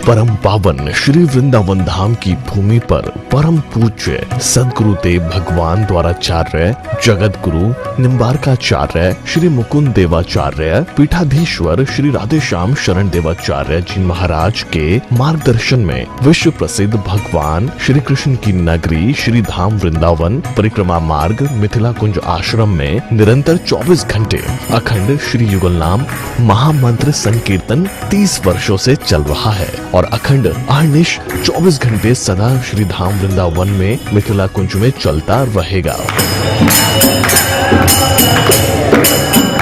परम पावन श्री वृंदावन धाम की भूमि पर परम पूज्य सदगुरुदेव भगवान द्वाराचार्य जगत गुरु निम्बारकाचार्य श्री मुकुंद देवाचार्य पीठाधीश्वर श्री राधेश्याम शरण देवाचार्य जी महाराज के मार्गदर्शन में विश्व प्रसिद्ध भगवान श्री कृष्ण की नगरी श्री धाम वृंदावन परिक्रमा मार्ग मिथिला कुंज आश्रम में निरंतर 24 घंटे अखंड श्री युगल नाम महामंत्र संकीर्तन 30 वर्षों से चल रहा है और अखंड अहर्निश 24 घंटे सदा श्री धाम वृंदावन में मिथिला कुंज में चलता रहेगा।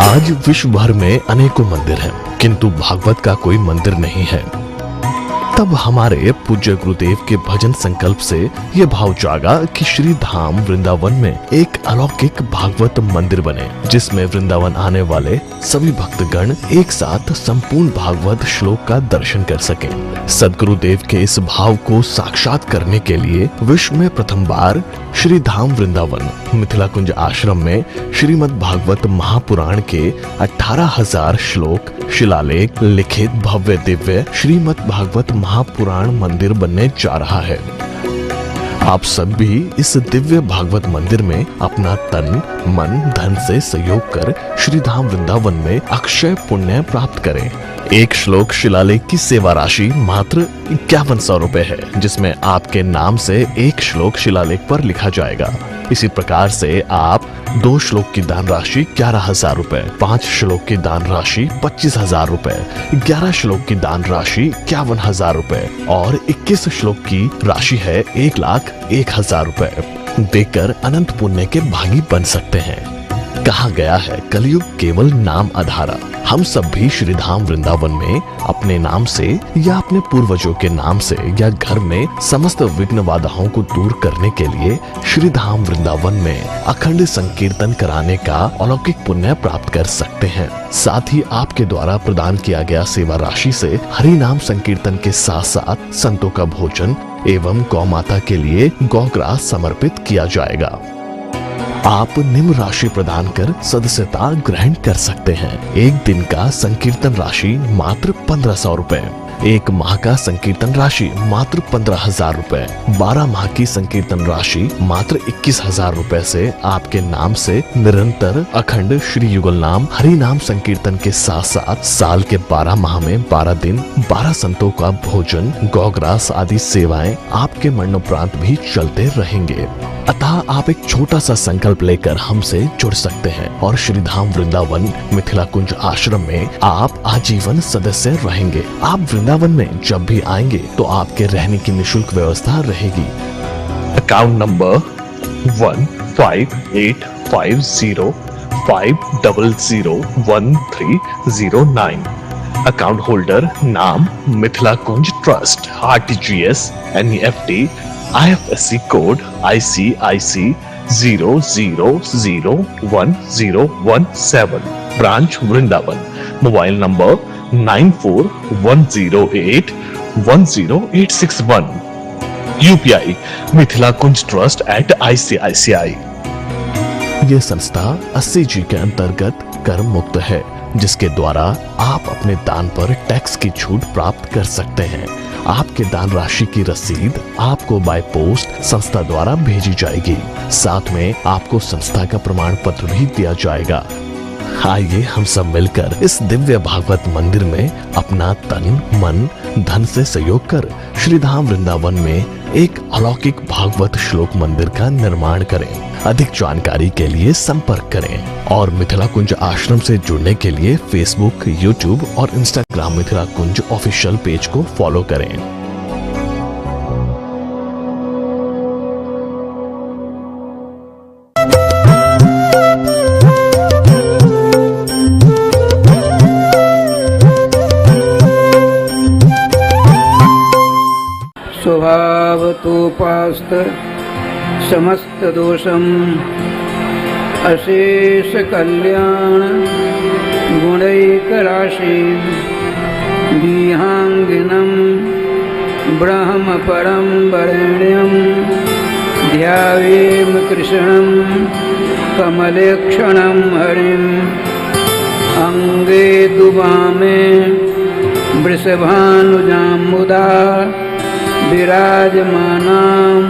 आज विश्व भर में अनेकों मंदिर हैं, किंतु भागवत का कोई मंदिर नहीं है। तब हमारे पूज्य गुरुदेव के भजन संकल्प से ये भाव जागा कि श्री धाम वृंदावन में एक अलौकिक भागवत मंदिर बने, जिसमें वृंदावन आने वाले सभी भक्तगण एक साथ संपूर्ण भागवत श्लोक का दर्शन कर सकें। सदगुरुदेव के इस भाव को साक्षात करने के लिए विश्व में प्रथम बार श्री धाम वृंदावन मिथिला कुंज आश्रम में श्रीमद् भागवत महापुराण के 18,000 श्लोक शिलालेख लिखित भव्य दिव्य श्रीमद् भागवत महापुराण मंदिर बनने जा रहा है। आप सब भी इस दिव्य भागवत मंदिर में अपना तन मन धन से सहयोग कर श्री धाम वृंदावन में अक्षय पुण्य प्राप्त करें। एक श्लोक शिलालेख की सेवा राशि मात्र 5100 रुपए है, जिसमें आपके नाम से एक श्लोक शिलालेख पर लिखा जाएगा। इसी प्रकार से आप 2 श्लोक की दान राशि 11,000 रुपए, 5 श्लोक की दान राशि 25,000 रुपए, 11 श्लोक की दान राशि 51,000 रुपए और 21 श्लोक की राशि है 1,01,000 रुपए देकर अनंत पुण्य के भागी बन सकते हैं। कहा गया है कलयुग केवल नाम आधारा। हम सब भी श्री धाम वृंदावन में अपने नाम से या अपने पूर्वजों के नाम से या घर में समस्त विघ्न बाधाओं को दूर करने के लिए श्री धाम वृंदावन में अखंड संकीर्तन कराने का अलौकिक पुण्य प्राप्त कर सकते हैं। साथ ही आपके द्वारा प्रदान किया गया सेवा राशि से हरि नाम संकीर्तन के साथ साथ संतों का भोजन एवं गौ माता के लिए गौग्रास समर्पित किया जाएगा। आप निम्न राशि प्रदान कर सदस्यता ग्रहण कर सकते हैं। एक दिन का संकीर्तन राशि मात्र 1500 रुपए, एक माह का संकीर्तन राशि मात्र 15,000 रुपए, 12 माह की संकीर्तन राशि मात्र 21,000 रुपए से आपके नाम से निरंतर अखंड श्री युगल नाम हरि नाम संकीर्तन के साथ साथ साल के 12 माह में 12 दिन 12 संतों का भोजन गौग्रास आदि सेवाएं आपके मरणोपरांत भी चलते रहेंगे। अतः आप एक छोटा सा संकल्प लेकर हमसे जुड़ सकते हैं और श्री धाम वृंदावन मिथिला कुंज आश्रम में आप आजीवन सदस्य रहेंगे। आप वृंदावन में जब भी आएंगे तो आपके रहने की निशुल्क व्यवस्था रहेगी। Account number 1550501309। अकाउंट होल्डर नाम Mithila Kunj trust, RTGS, NEFT, IFSC code ICIC 00011017, branch Vrindavan. Mobile number 9410810861। UPI Mithila Kunj trust @ICICI। ये संस्था 80G के अंतर्गत कर मुक्त है, जिसके द्वारा आप अपने दान पर टैक्स की छूट प्राप्त कर सकते हैं। आपके दान राशि की रसीद आपको बाय पोस्ट संस्था द्वारा भेजी जाएगी। साथ में आपको संस्था का प्रमाण पत्र भी दिया जाएगा। आइए हम सब मिलकर इस दिव्य भागवत मंदिर में अपना तन मन धन से सहयोग कर श्री धाम वृंदावन में एक अलौकिक भागवत श्लोक मंदिर का निर्माण करें। अधिक जानकारी के लिए संपर्क करें और मिथिला कुंज आश्रम से जुड़ने के लिए फेसबुक, यूट्यूब और इंस्टाग्राम मिथिला कुंज ऑफिशियल पेज को फॉलो करें। स्वभावतोपास्त समस्त दोषम अशेष कल्याण गुणैक राशि विहांगिनम ब्रह्म परम वरेण्यम ध्यायेम कृष्णं कमलेक्षणं हरिं अंगे दुबामे वृषभानुजाम्बुदा विराजमानाम्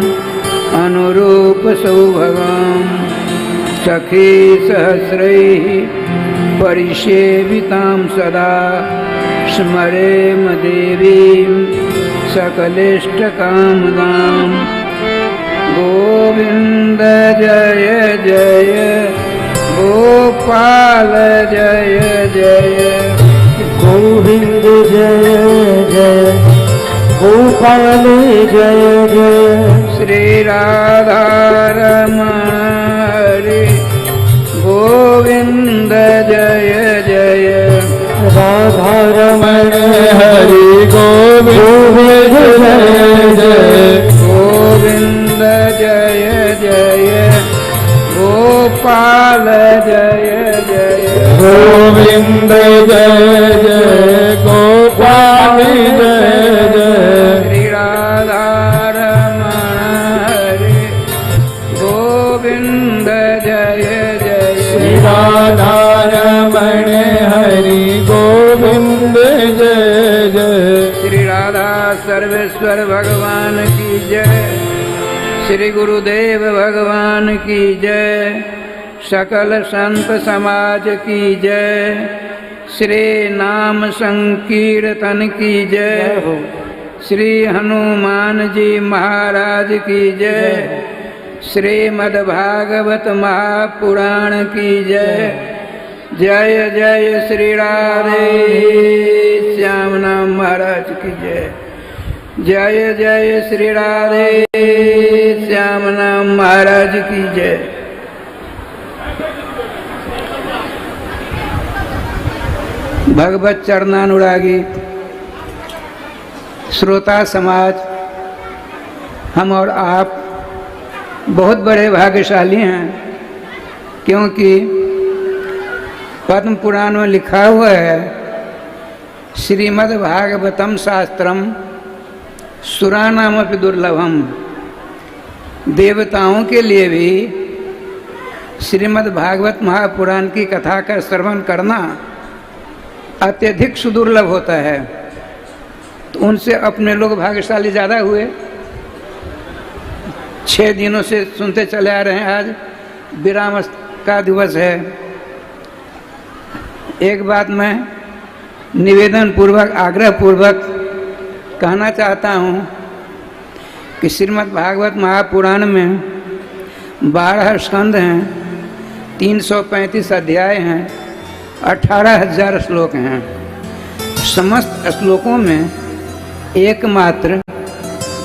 अनुरूपसौभगां सखी सहस्रैः परिसेवितां सदा स्मरेम देवीं सकलेष्टकामदाम्। गोविन्द जय जय गोपाल जय जय गोविंद जय जय गोपाल जय जय श्री राधा रमण हरि गोविंद जय जय राधा रमण हरि गोविंद जय जय गोविंद जय जय गोपाल जय जय गोविंद जय जय गोपाल जय जय श्री राधा रमण हरि गोविंद जय जय श्री राधा रमण हरि गोविंद जय जय श्री राधा सर्वेश्वर भगवान की जय। श्री गुरुदेव भगवान की जय। सकल संत समाज की जय। श्री नाम संकीर्तन की जय। श्री हनुमान जी महाराज की जय। श्रीमद्भागवत महापुराण की जय। जय जय श्री राधे श्याम नाम महाराज की जय। जय जय श्री राधे श्याम नाम महाराज की जय। भगवत चरणानुरागी श्रोता समाज, हम और आप बहुत बड़े भाग्यशाली हैं, क्योंकि पद्म पुराण में लिखा हुआ है श्रीमद् भागवतम शास्त्रम सुरानामपि दुर्लभम। देवताओं के लिए भी श्रीमद् भागवत महापुराण की कथा का श्रवण करना अत्यधिक सुदुर्लभ होता है। तो उनसे अपने लोग भाग्यशाली ज़्यादा हुए। 6 दिनों से सुनते चले आ रहे हैं। आज विराम का दिवस है। एक बात मैं निवेदन पूर्वक आग्रह पूर्वक कहना चाहता हूँ कि श्रीमद् भागवत महापुराण में 12 स्कंद हैं, 335 अध्याय हैं, 18,000 श्लोक हैं। समस्त श्लोकों में एकमात्र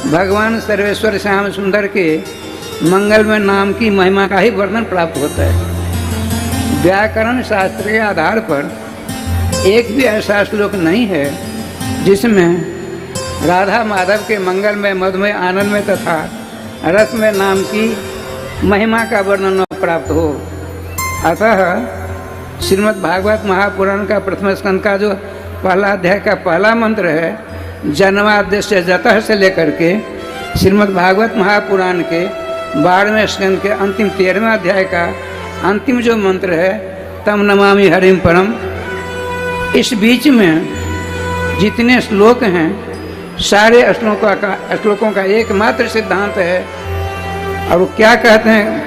भगवान सर्वेश्वर श्याम सुंदर के मंगलमय नाम की महिमा का ही वर्णन प्राप्त होता है। व्याकरण शास्त्र के आधार पर एक भी ऐसा श्लोक नहीं है जिसमें राधा माधव के मंगलमय मधुमय आनंदमय तथा रसमय नाम की महिमा का वर्णन प्राप्त हो। अतः श्रीमद् भागवत महापुराण का प्रथम स्कंद का जो पहला अध्याय का पहला मंत्र है, जन्माद्यस्य जतः से लेकर के श्रीमद् भागवत महापुराण के 12वें स्कंद के अंतिम 13वें अध्याय का अंतिम जो मंत्र है, तम नमामि हरिम परम, इस बीच में जितने श्लोक हैं सारे श्लोकों का एकमात्र सिद्धांत है। और वो क्या कहते हैं,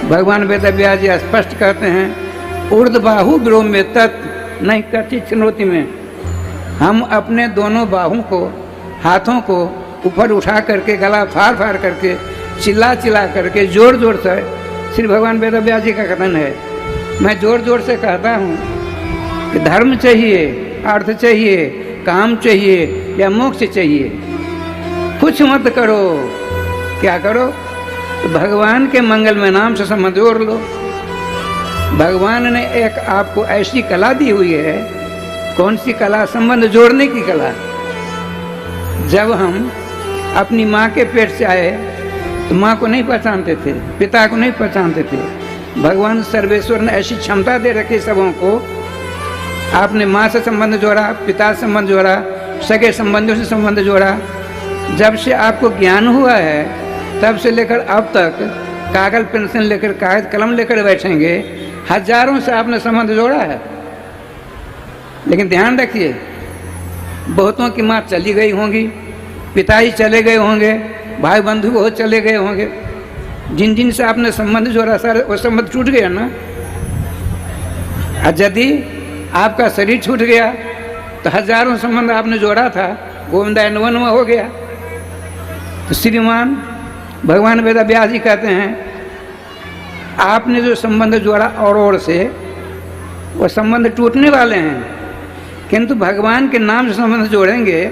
भगवान वेदव्यास जी स्पष्ट कहते हैं, ऊर्ध्वबाहु ब्रोम्य तत् नहीं कथित चुनौती में। हम अपने दोनों बाहों को, हाथों को ऊपर उठा करके, गला फाड़ फाड़ करके, चिल्ला चिल्ला करके, जोर जोर से, श्री भगवान वेदव्यास जी का कथन है। मैं जोर जोर से कहता हूँ कि धर्म चाहिए, अर्थ चाहिए, काम चाहिए या मोक्ष चाहिए, कुछ मत करो। क्या करो? तो भगवान के मंगलमय नाम से संबंध जोड़ लो। भगवान ने एक आपको ऐसी कला दी हुई है। कौन सी कला? संबंध जोड़ने की कला। जब हम अपनी माँ के पेट से आए तो माँ को नहीं पहचानते थे, पिता को नहीं पहचानते थे। भगवान सर्वेश्वर ने ऐसी क्षमता दे रखी सबों को। आपने माँ से संबंध जोड़ा, पिता से संबंध जोड़ा, सगे संबंधियों से संबंध जोड़ा। जब से आपको ज्ञान हुआ है तब से लेकर अब तक कागज पेंसिल लेकर, कागज कलम लेकर बैठेंगे, हजारों से आपने संबंध जोड़ा है। लेकिन ध्यान रखिए, बहुतों की माँ चली गई होंगी, पिताजी चले गए होंगे, भाई बंधु बहुत चले गए होंगे। जिन जिन से आपने संबंध जोड़ा सारे वो संबंध टूट गया ना। और यदि आपका शरीर छूट गया तो हजारों संबंध आपने जोड़ा था, गोविंदा नवनवा हो गया। तो श्रीमान भगवान वेद व्यास जी कहते हैं आपने जो संबंध जोड़ा और से वो संबंध टूटने वाले हैं, किंतु भगवान के नाम से संबंध जोड़ेंगे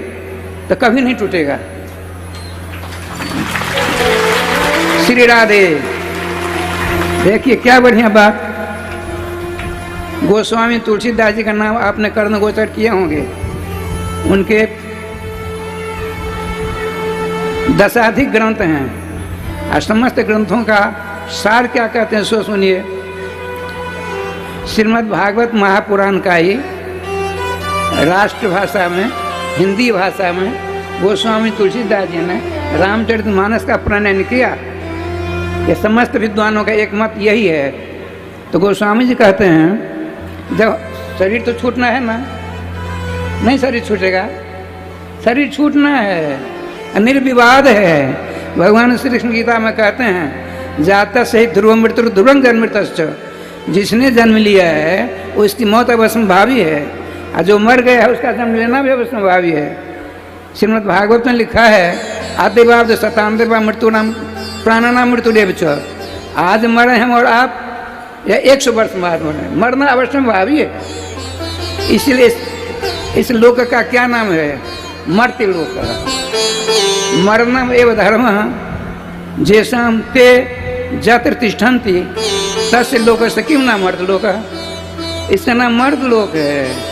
तो कभी नहीं टूटेगा। श्री राधे। देखिए क्या बढ़िया बात। गोस्वामी तुलसीदास जी का नाम आपने कर्ण गोचर किए होंगे। उनके दशाधिक ग्रंथ हैं और समस्त ग्रंथों का सार क्या कहते हैं सो सुनिए। श्रीमद् भागवत महापुराण का ही राष्ट्रभाषा में, हिंदी भाषा में गोस्वामी तुलसीदास जी ने रामचरितमानस का प्रणयन किया। ये समस्त विद्वानों का एक मत यही है। तो गोस्वामी जी कहते हैं जब शरीर तो छूटना है ना, नहीं शरीर छूटेगा, शरीर छूटना है, निर्विवाद है। भगवान श्री कृष्ण गीता में कहते हैं जाता सही ध्रुव मृत्यु ध्रुवं जन्मृतश्च, जिसने जन्म लिया है उसकी मौत अवश्यंभावी है, और जो मर गया है उसका जन्म लेना भी अवश्यंभावी है। श्रीमद् भागवत में लिखा है आदिवाद शतांदेवा मृत्यु नाम प्राणानाम मृत्यु देवच। आज मरे हम और आप या 100 वर्ष बाद मरे, मरना अवश्यंभावी है। इसलिए इस लोक का क्या नाम है? मर्त्य लोक। मरणम एव धर्म जैसाम ते जत्र तिष्ठन्ति तस्य लोक से क्यों ना मर्द लोक। इसका नाम मर्द लोक है।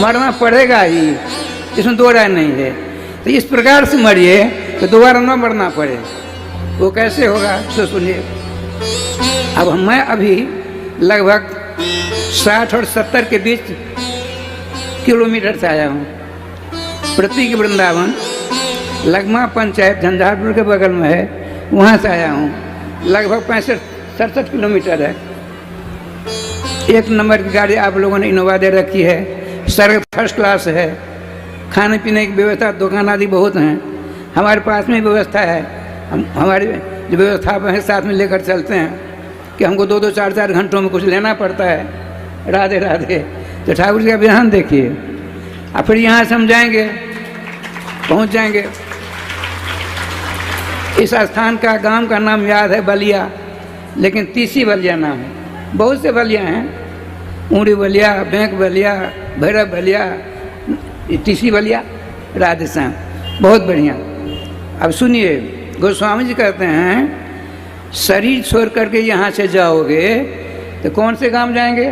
मरना पड़ेगा ही, इसमें दो राय नहीं है। तो इस प्रकार से मरिए तो दोबारा न मरना पड़े। वो कैसे होगा सो सुनिए। अब मैं अभी लगभग 60 और 70 के बीच किलोमीटर से आया हूँ। प्रतीक वृंदावन लगमा पंचायत झंझारपुर के बगल में है, वहाँ से आया हूँ। लगभग 65-67 किलोमीटर है। 1 नंबर की गाड़ी आप लोगों ने इनोवा दे रखी है, सड़क फर्स्ट क्लास है, खाने पीने की व्यवस्था, दुकान आदि बहुत हैं। हमारे पास में व्यवस्था है। हम हमारी जो व्यवस्था है साथ में लेकर चलते हैं कि हमको 2-2, 4-4 घंटों में कुछ लेना पड़ता है। राधे राधे। तो ठाकुर जी का विधान देखिए। और फिर यहाँ से हम जाएंगे, पहुँच जाएंगे। इस स्थान का गांव का नाम याद है बलिया, लेकिन तीसी बलिया नाम है। बहुत से बलिया हैं, ऊड़ी बलिया, बैंक बलिया, भैरव बलिया, तीसी बलिया, राधेश्याम, बहुत बढ़िया। अब सुनिए, गोस्वामी जी कहते हैं शरीर छोड़ करके यहाँ से जाओगे तो कौन से गांव जाएंगे?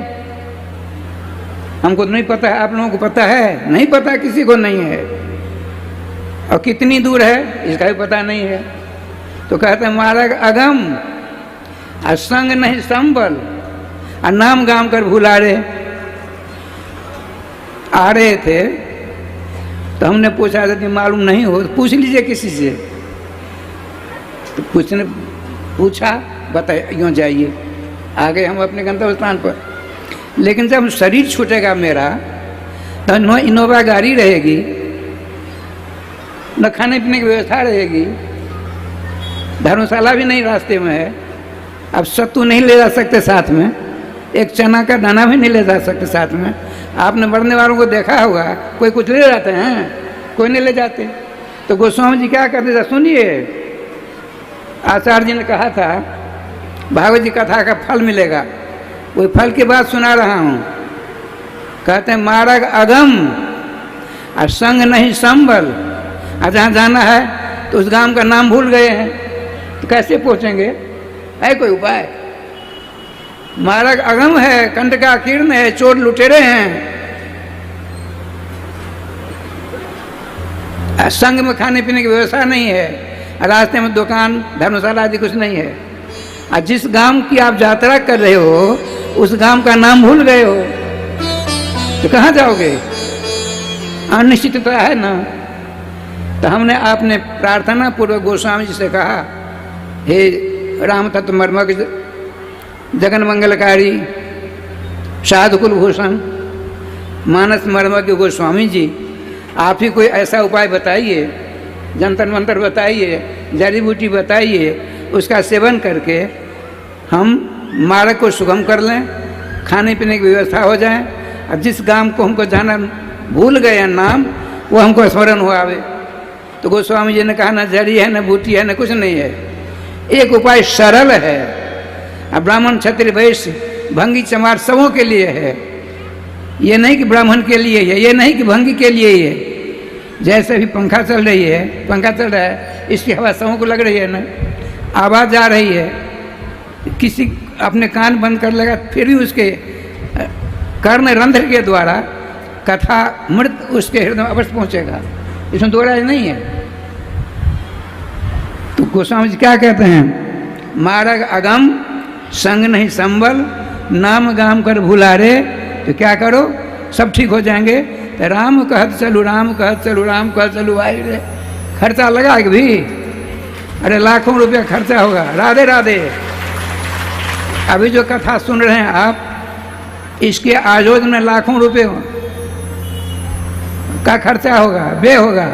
हमको तो नहीं पता है, आप लोगों को पता है? नहीं पता, किसी को नहीं है। और कितनी दूर है इसका भी पता नहीं है। तो कहते हैं मार्ग अगम और संग नहीं संबल, और नाम गाम कर भुला रहे। आ रहे थे तो हमने पूछा यदि मालूम नहीं हो तो पूछ लीजिए किसी से। तो पूछा, बताए यूँ जाइए। आ गए हम अपने गंतव्य स्थान पर। लेकिन जब शरीर छूटेगा मेरा तो न इनोवा गाड़ी रहेगी, न खाने पीने की व्यवस्था रहेगी, धर्मशाला भी नहीं रास्ते में है। अब सत्तू नहीं ले जा सकते साथ में, एक चना का दाना भी नहीं ले जा सकते साथ में। आपने मरने वालों को देखा होगा, कोई कुछ ले जाते हैं, कोई नहीं ले जाते। तो गोस्वामी जी क्या करते थे सुनिए। आचार्य जी ने कहा था भागवत जी कथा का फल मिलेगा, वही फल की बात सुना रहा हूँ। कहते हैं मार्ग अगम और संग नहीं संबल। और जहाँ जाना है तो उस गांव का नाम भूल गए हैं, तो कैसे पहुँचेंगे? है कोई उपाय? मार्ग अगम है, कंठ का कीर्ण है, चोर लुटेरे हैं, संग में खाने पीने की व्यवस्था नहीं है, रास्ते में दुकान धर्मशाला आदि कुछ नहीं है। और जिस गांव की आप यात्रा कर रहे हो उस गांव का नाम भूल गए हो तो कहाँ जाओगे? अनिश्चितता है ना। तो हमने आपने प्रार्थना पूर्वक गोस्वामी जी से कहा, हे राम तत्व मर्मक जगन मंगलकारी साधु कुलभूषण मानस मर्मज्ञ गोस्वामी जी, आप ही कोई ऐसा उपाय बताइए, जंतर मंतर बताइए, जड़ी बूटी बताइए, उसका सेवन करके हम मार्ग को सुगम कर लें, खाने पीने की व्यवस्था हो जाए, और जिस गांव को हमको जाना भूल गए नाम, वो हमको स्मरण हो आवे। तो गोस्वामी जी ने कहा ना जड़ी है, ना बूटी है, ना कुछ नहीं है, एक उपाय सरल है, अब ब्राह्मण क्षत्रिय वैश्य भंगी चमार सबों के लिए है। ये नहीं कि ब्राह्मण के लिए है, ये नहीं कि भंगी के लिए ही है। जैसे भी पंखा चल रही है, पंखा चल रहा है, इसकी हवा सबों को लग रही है ना, आवाज़ आ रही है, किसी अपने कान बंद कर लेगा फिर भी उसके कर्ण रंध्र के द्वारा कथा मृत उसके हृदय में अवश्य पहुँचेगा, इसमें दो राय नहीं है। तो गोस्वामी जी क्या कहते हैं, मार्ग अगम संग नहीं संबल, नाम गाम कर भुलारे, तो क्या करो सब ठीक हो जाएंगे। तो राम कहत चलू, राम कहत चलू, राम कहत चलू, आई रे खर्चा लगा कि भी, अरे लाखों रुपया खर्चा होगा। राधे राधे। अभी जो कथा सुन रहे हैं आप, इसके आयोजन में लाखों रुपए का खर्चा होगा, व्यय होगा।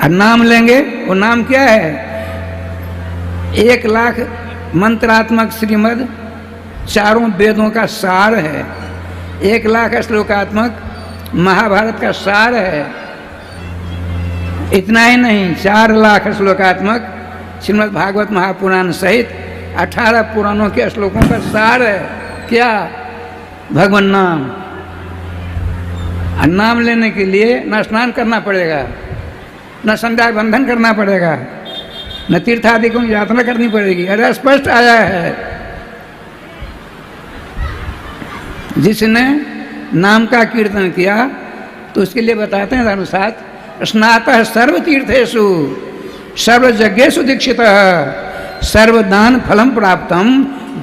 और नाम लेंगे, वो नाम क्या है, 1 लाख मंत्रात्मक श्रीमद् चारों वेदों का सार है, 1 लाख श्लोकात्मक महाभारत का सार है। इतना ही नहीं, 4 लाख श्लोकात्मक श्रीमद् भागवत महापुराण सहित 18 पुराणों के श्लोकों का सार है। क्या, भगवान नाम। और नाम लेने के लिए न स्नान करना पड़ेगा, न संध्या बंधन करना पड़ेगा, न तीर्थादिकों की यात्रा करनी पड़ेगी। अरे स्पष्ट आया है, जिसने नाम का कीर्तन किया तो उसके लिए बताते हैं अनुसार, स्नातः सर्व तीर्थेषु सर्व यज्ञेषु दीक्षितः सर्वदान फलम प्राप्तम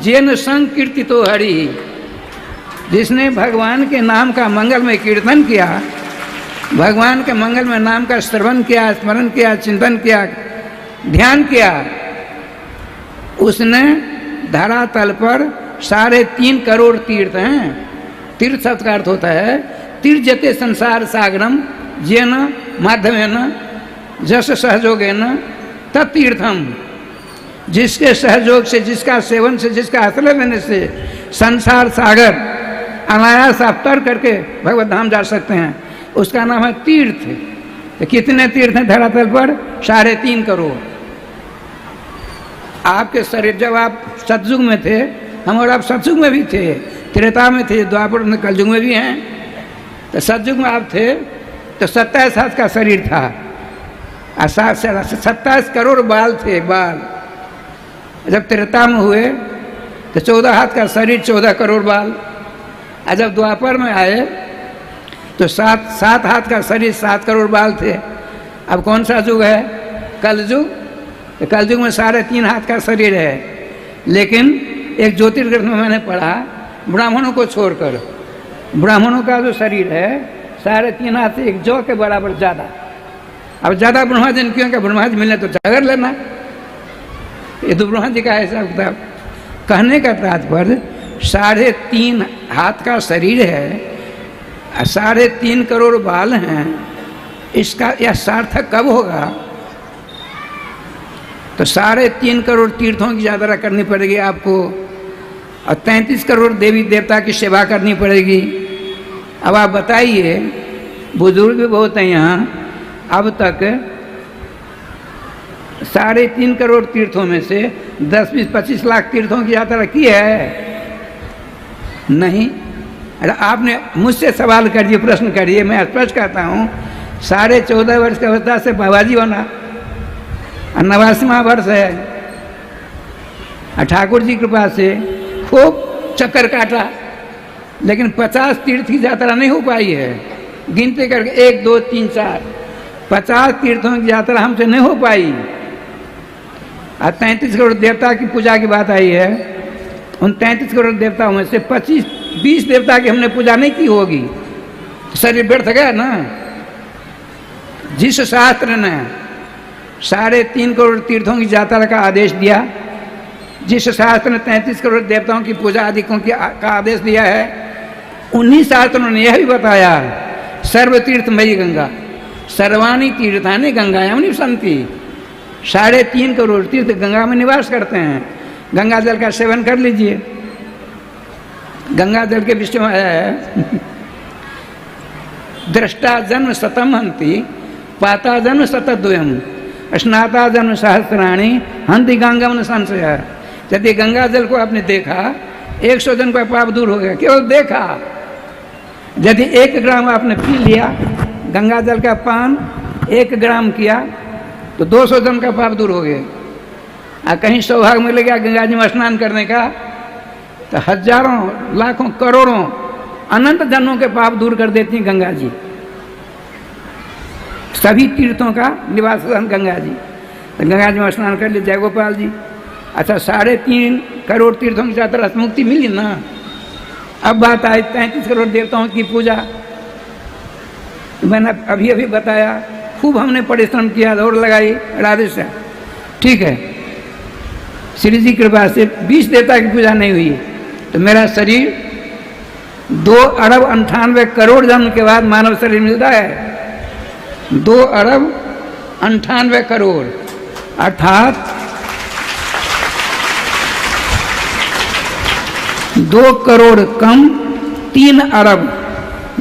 जेन संकीर्तितो हरि। जिसने भगवान के नाम का मंगल में कीर्तन किया, भगवान के मंगल में नाम का श्रवण किया, स्मरण किया, चिंतन किया, ध्यान किया, उसने धरातल पर 3.5 करोड़ तीर्थ हैं। तीर्थ शब्द का अर्थ होता है तीर्जते संसार सागरम जेन माध्यमेन जस सहयोगेन तत्तीर्थम। जिसके सहयोग से, जिसका सेवन से, जिसका आश्रय लेने से संसार सागर अनायास आप तर करके भगवत धाम जा सकते हैं, उसका नाम है तीर्थ। तो कितने तीर्थ हैं धरातल पर? 3.5 करोड़। आपके शरीर, जब आप सतयुग में थे, हम और आप सतयुग में भी थे, त्रेता में थे, द्वापर में, कलयुग में भी हैं। तो सतयुग में आप थे तो 27 हाथ का शरीर था, और 27 करोड़ बाल थे, बाल। जब त्रेता में हुए तो 14 हाथ का शरीर, 14 करोड़ बाल। और जब द्वापर में आए तो 7 हाथ का शरीर, 7 करोड़ बाल थे। अब कौन सा युग है? कलयुग। तो कलयुग में 3.5 हाथ का शरीर है। लेकिन एक ज्योतिर्ग्रंथ में मैंने पढ़ा, ब्राह्मणों को छोड़कर ब्राह्मणों का जो शरीर है 3.5 हाथ से 1 जौ के बराबर ज़्यादा। अब ज़्यादा ब्रह्मा जी क्यों? क्या ब्रह्मा जी मिलने तो जागर लेना, ये तो ब्रह्मा जी का ऐसा किताब। कहने का तात्पर्य 3.5 हाथ का शरीर है, 3.5 करोड़ बाल हैं, इसका यह सार्थक कब होगा? तो 3.5 करोड़ तीर्थों की यात्रा करनी पड़ेगी आपको, और 33 करोड़ देवी देवता की सेवा करनी पड़ेगी। अब आप बताइए, बुजुर्ग भी बहुत हैं यहाँ, अब तक 3.5 करोड़ तीर्थों में से 10-20-25 लाख तीर्थों की यात्रा की है? नहीं। अरे आपने मुझसे सवाल करिए, प्रश्न करिए, मैं स्पष्ट कहता हूँ, 14.5 वर्ष की अवस्था से बाबाजी होना, 89वां वर्ष है, ठाकुर जी कृपा से खूब चक्कर काटा, लेकिन 50 तीर्थ की यात्रा नहीं हो पाई है। गिनते करके 1, 2, 3, 4 50 तीर्थों की यात्रा हमसे नहीं हो पाई। और 33 करोड़ देवता की पूजा की बात आई है, उन 33 करोड़ देवताओं में से 25-20 देवता की हमने पूजा नहीं की होगी, शरीर व्यर्थ गया ना। जिस शास्त्र ने 3.5 करोड़ तीर्थों की यात्रा का आदेश दिया, जिस शास्त्र ने 33 करोड़ देवताओं की पूजा आदि का आदेश दिया है, उन्हीं शास्त्रों ने यह भी बताया सर्वतीर्थमयी गंगा, सर्वाणी तीर्थानि गंगायां निवसन्ति। 3.5 करोड़ तीर्थ गंगा में निवास करते हैं। गंगा जल का सेवन कर लीजिए। गंगा जल के विषय में आया है दृष्टा जन्म शतम हंति, पाता जन्म शतद्वयम, स्नाता जन्म सहस्राणी, हंति गंगम न संशय। यदि गंगा जल को आपने देखा 100 जन का पाप दूर हो गया, केवल देखा। यदि 1 ग्राम आपने पी लिया गंगा जल का पान 1 ग्राम किया तो 200 जन का पाप दूर हो गया। कहीं सौभाग्य मिल गया गंगा जी में स्नान करने का तो हजारों लाखों करोड़ों अनंत जन्मों के पाप दूर कर देती हैं गंगा जी। सभी तीर्थों का निवास स्थान गंगा जी। तो गंगा जी में स्नान कर लिए जय गोपाल जी। अच्छा 3.5 करोड़ तीर्थों की यात्रा से मुक्ति मिली ना। अब बात आई 33 करोड़ देवताओं की पूजा। मैंने अभी अभी बताया, खूब हमने परिश्रम किया, दौड़ लगाई, राधे से ठीक है। श्री जी कृपा से 20 देवता की पूजा नहीं हुई तो मेरा शरीर 2 अरब 98 करोड़ जन्म के बाद मानव शरीर मिलता है। 2 अरब 98 करोड़ अर्थात 2 करोड़ कम 3 अरब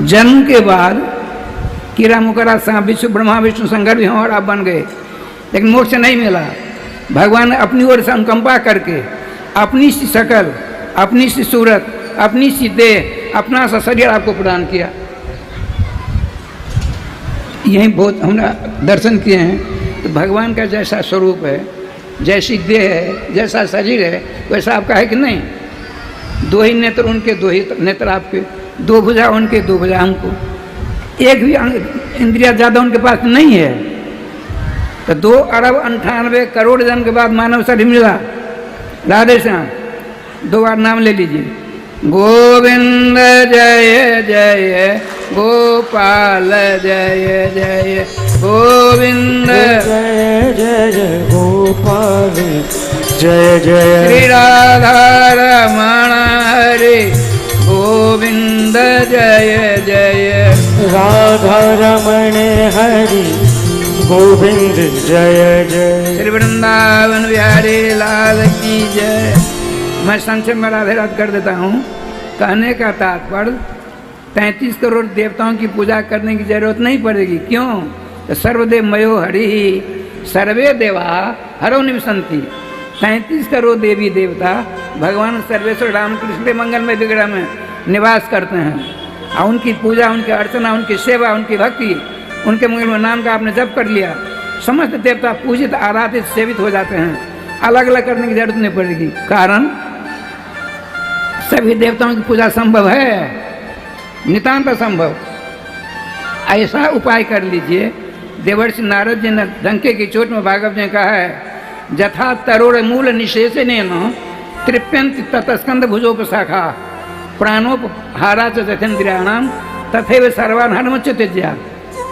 जन्म के बाद कीड़ा मुकरा सांप विष्णु ब्रह्मा विष्णु शंकर भी हों और आप बन गए, लेकिन मोक्ष नहीं मिला। भगवान ने अपनी ओर से अनुकंपा करके अपनी सी शकल, अपनी सी सूरत, अपनी सी देह, अपना सा शरीर आपको प्रदान किया। यही बहुत हमने दर्शन किए हैं। तो भगवान का जैसा स्वरूप है, जैसी देह है, जैसा शरीर है, वैसा आपका है कि नहीं? 2 ही नेत्र उनके, 2 ही नेत्र आपके, 2 भुजा उनके, 2 भुजा हमको, एक भी इंद्रिया ज़्यादा उनके पास नहीं है। तो 2 अरब 98 करोड़ जन्म के बाद मानव शरीर मिला। राधे श्याम 2 बार नाम ले लीजिए। गोविंद जय जय गोपाल जय जय गोविंद जय जय गोपाल जय जय श्री राधा रमण हरे गोविंद जय जय राधा रमण हरि गोविंद जय जय श्री वृंदावन बिहारी लाल की जय। मैं संक्षेप में राधे राधे कर देता हूँ। कहने का तात्पर्य 33 करोड़ देवताओं की पूजा करने की जरूरत नहीं पड़ेगी। क्यों? तो सर्वदेव मयो हरि सर्वे देवा हरो निवसंति। 33 करोड़ देवी देवता भगवान सर्वेश्वर रामकृष्ण के मंगलमय विग्रह में निवास करते हैं और उनकी पूजा, उनकी अर्चना, उनकी सेवा, उनकी भक्ति, उनके मंगलमय नाम का आपने जप कर लिया, समस्त देवता पूजित आराधित सेवित हो जाते हैं। अलग अलग करने की जरूरत नहीं पड़ेगी। कारण सभी देवताओं की पूजा संभव है, नितांत संभव। ऐसा उपाय कर लीजिए। देवर्षि नारद जी ने डंके की चोट में भागवत ने कहा है, जथा तरोड़ मूल निशेषेन तृप्यंत ततस्कंद भुजोपशाखा प्राणोपहारा च जथेन्द्रियाणाम तथैव सर्वान हनुमच्च त्यज्या।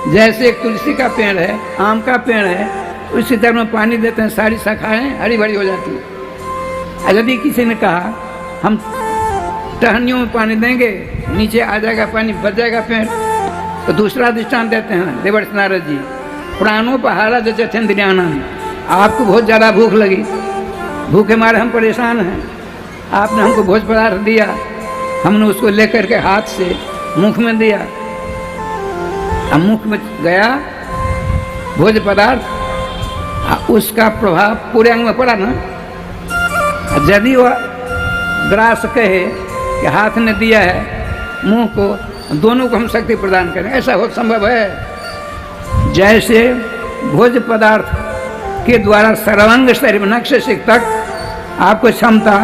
जैसे एक तुलसी का पेड़ है, आम का पेड़ है, उसी तरह में पानी देते हैं, सारी शाखाएं हरी भरी हो जाती है। यदि किसी ने कहा हम टहनियों में पानी देंगे, नीचे आ जाएगा पानी, बच जाएगा पेड़, तो दूसरा दृष्टांत देते हैं देवर्षि नारद जी, प्राणोपहारा च जथेन्द्रियाणाम। आपको बहुत ज़्यादा भूख लगी, भूखे मारे हम परेशान हैं, आपने हमको भोज पदार्थ दिया, हमने उसको लेकर के हाथ से मुख में दिया, अब मुख में गया भोज पदार्थ, उसका प्रभाव पूरे अंग में पड़ा ना। यदि वह ग्रास कहे कि हाथ ने दिया है, मुंह को, दोनों को हम शक्ति प्रदान करें, ऐसा बहुत संभव है। जैसे भोज पदार्थ के द्वारा सर्वांग शरीर नक्श शिख तक आपको क्षमता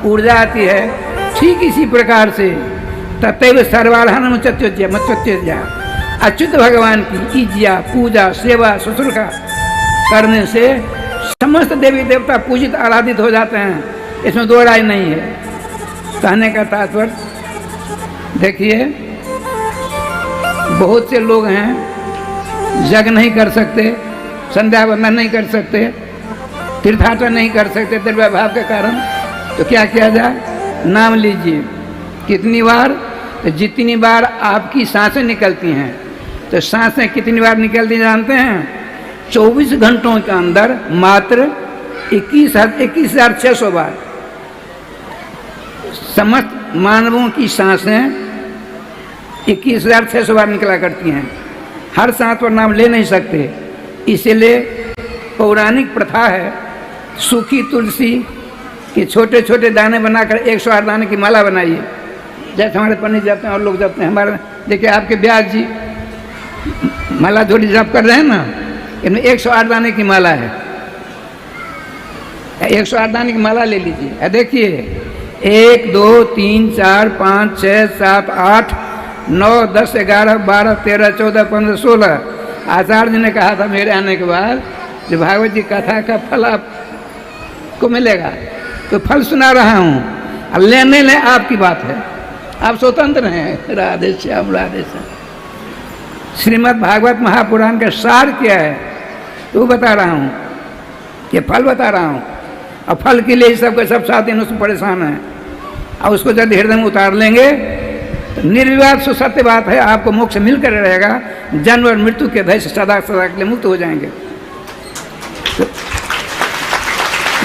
ऊर्जा आती है, ठीक इसी प्रकार से तथैव सर्वार्हन मच्युत्य अच्युत भगवान की इज्या पूजा सेवा शुश्रूषा करने से समस्त देवी देवता पूजित आराधित हो जाते हैं। इसमें 2 राय नहीं है। कहने का तात्पर्य देखिए, बहुत से लोग हैं जग नहीं कर सकते, संध्या वंदन नहीं कर सकते, तीर्थाटन नहीं कर सकते द्रव्य भाव के कारण। तो क्या किया जाए? नाम लीजिए। कितनी बार? तो जितनी बार आपकी सांसें निकलती हैं, तो सांसें कितनी बार निकलती जानते हैं? 24 घंटों के अंदर मात्र 21,600 बार। समस्त मानवों की सांसें 21,600 बार निकला करती हैं। हर सांस पर नाम ले नहीं सकते, इसीलिए पौराणिक प्रथा है सूखी तुलसी के छोटे छोटे दाने बनाकर 108 दाने की माला बनाइए। जैसे हमारे पंडित जाते हैं और लोग जाते हैं, हमारे देखिए आपके व्यास जी माला थोड़ी जप कर रहे हैं ना, इनमें 108 दाने की माला है। 108 दाने की माला ले लीजिए। देखिए 1 2 3 4 5 6 7 8 9 10 11 12 13 14 15 16। आचार्य जी ने कहा था मेरे आने के बाद जो भागवत जी कथा का फल आपको मिलेगा, तो फल सुना रहा हूँ, लेने ले आपकी बात है, आप स्वतंत्र हैं। राधे श्याम राधे श्याम। श्रीमद् भागवत महापुराण का सार क्या है तो बता रहा हूँ, ये फल बता रहा हूँ। और फल के लिए सबके सब साथ दिन उसमें परेशान हैं, और उसको जब हृदय में उतार लेंगे तो निर्विवाद सुसत्य बात है, आपको मोक्ष मिलकर रहेगा। जन्म और मृत्यु के भय से सदा सदा के लिए मुक्त हो जाएंगे। तो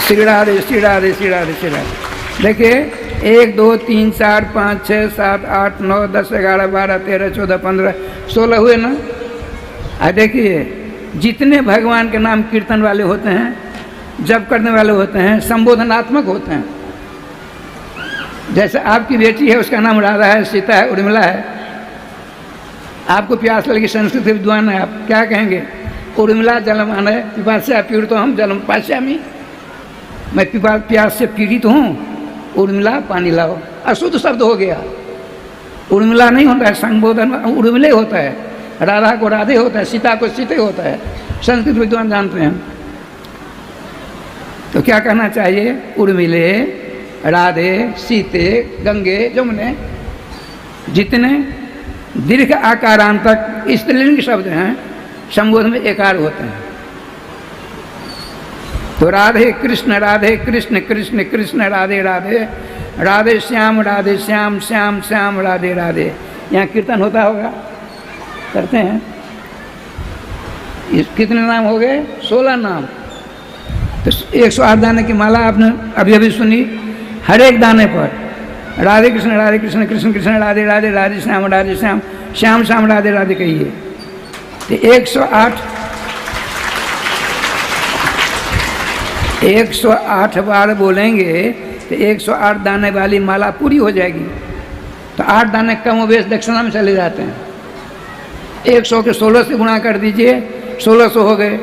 श्री राधे श्री राधे श्री राधे श्री राधे। देखिए 1 2 3 4 5 6 7 8 9 10 11 12 13 14 15 16 हुए ना। देखिए जितने भगवान के नाम कीर्तन वाले होते हैं, जप करने वाले होते हैं, संबोधनात्मक होते हैं। जैसे आपकी बेटी है, उसका नाम राधा है, सीता है, उर्मिला है। आपको प्यास लगी, संस्कृत विद्वान है, आप क्या कहेंगे? उर्मिला जलमान है पिपास्या पीड़ित हम जलम पाश्यामी। मैं प्यास से पीड़ित हूँ, उर्मिला पानी लाओ। अशुद्ध शब्द हो गया, उर्मिला नहीं होता है, संबोधन उर्मिले होता है। राधा को राधे होता है, सीता को सीते होता है, संस्कृत विद्वान जानते हैं। तो क्या कहना चाहिए? उर्मिले, राधे, सीते, गंगे, जमुने। जितने दीर्घ आकारांतक स्त्रीलिंग शब्द हैं संबोधन में एकार होते हैं। तो राधे कृष्ण कृष्ण कृष्ण राधे राधे, राधे श्याम श्याम श्याम राधे राधे। यहाँ कीर्तन होता होगा, करते हैं। कितने नाम हो गए? 16 नाम। तो 108 दाने की माला आपने अभी अभी सुनी। हर एक दाने पर राधे कृष्ण कृष्ण कृष्ण राधे राधे, राधे श्याम श्याम श्याम राधे राधे कहिए। तो 108 बार बोलेंगे तो 108 दाने वाली माला पूरी हो जाएगी। तो 8 दाने कम वेश दक्षिणा में चले जाते हैं। 100 के 16 से गुणा कर दीजिए, 1600 हो गए।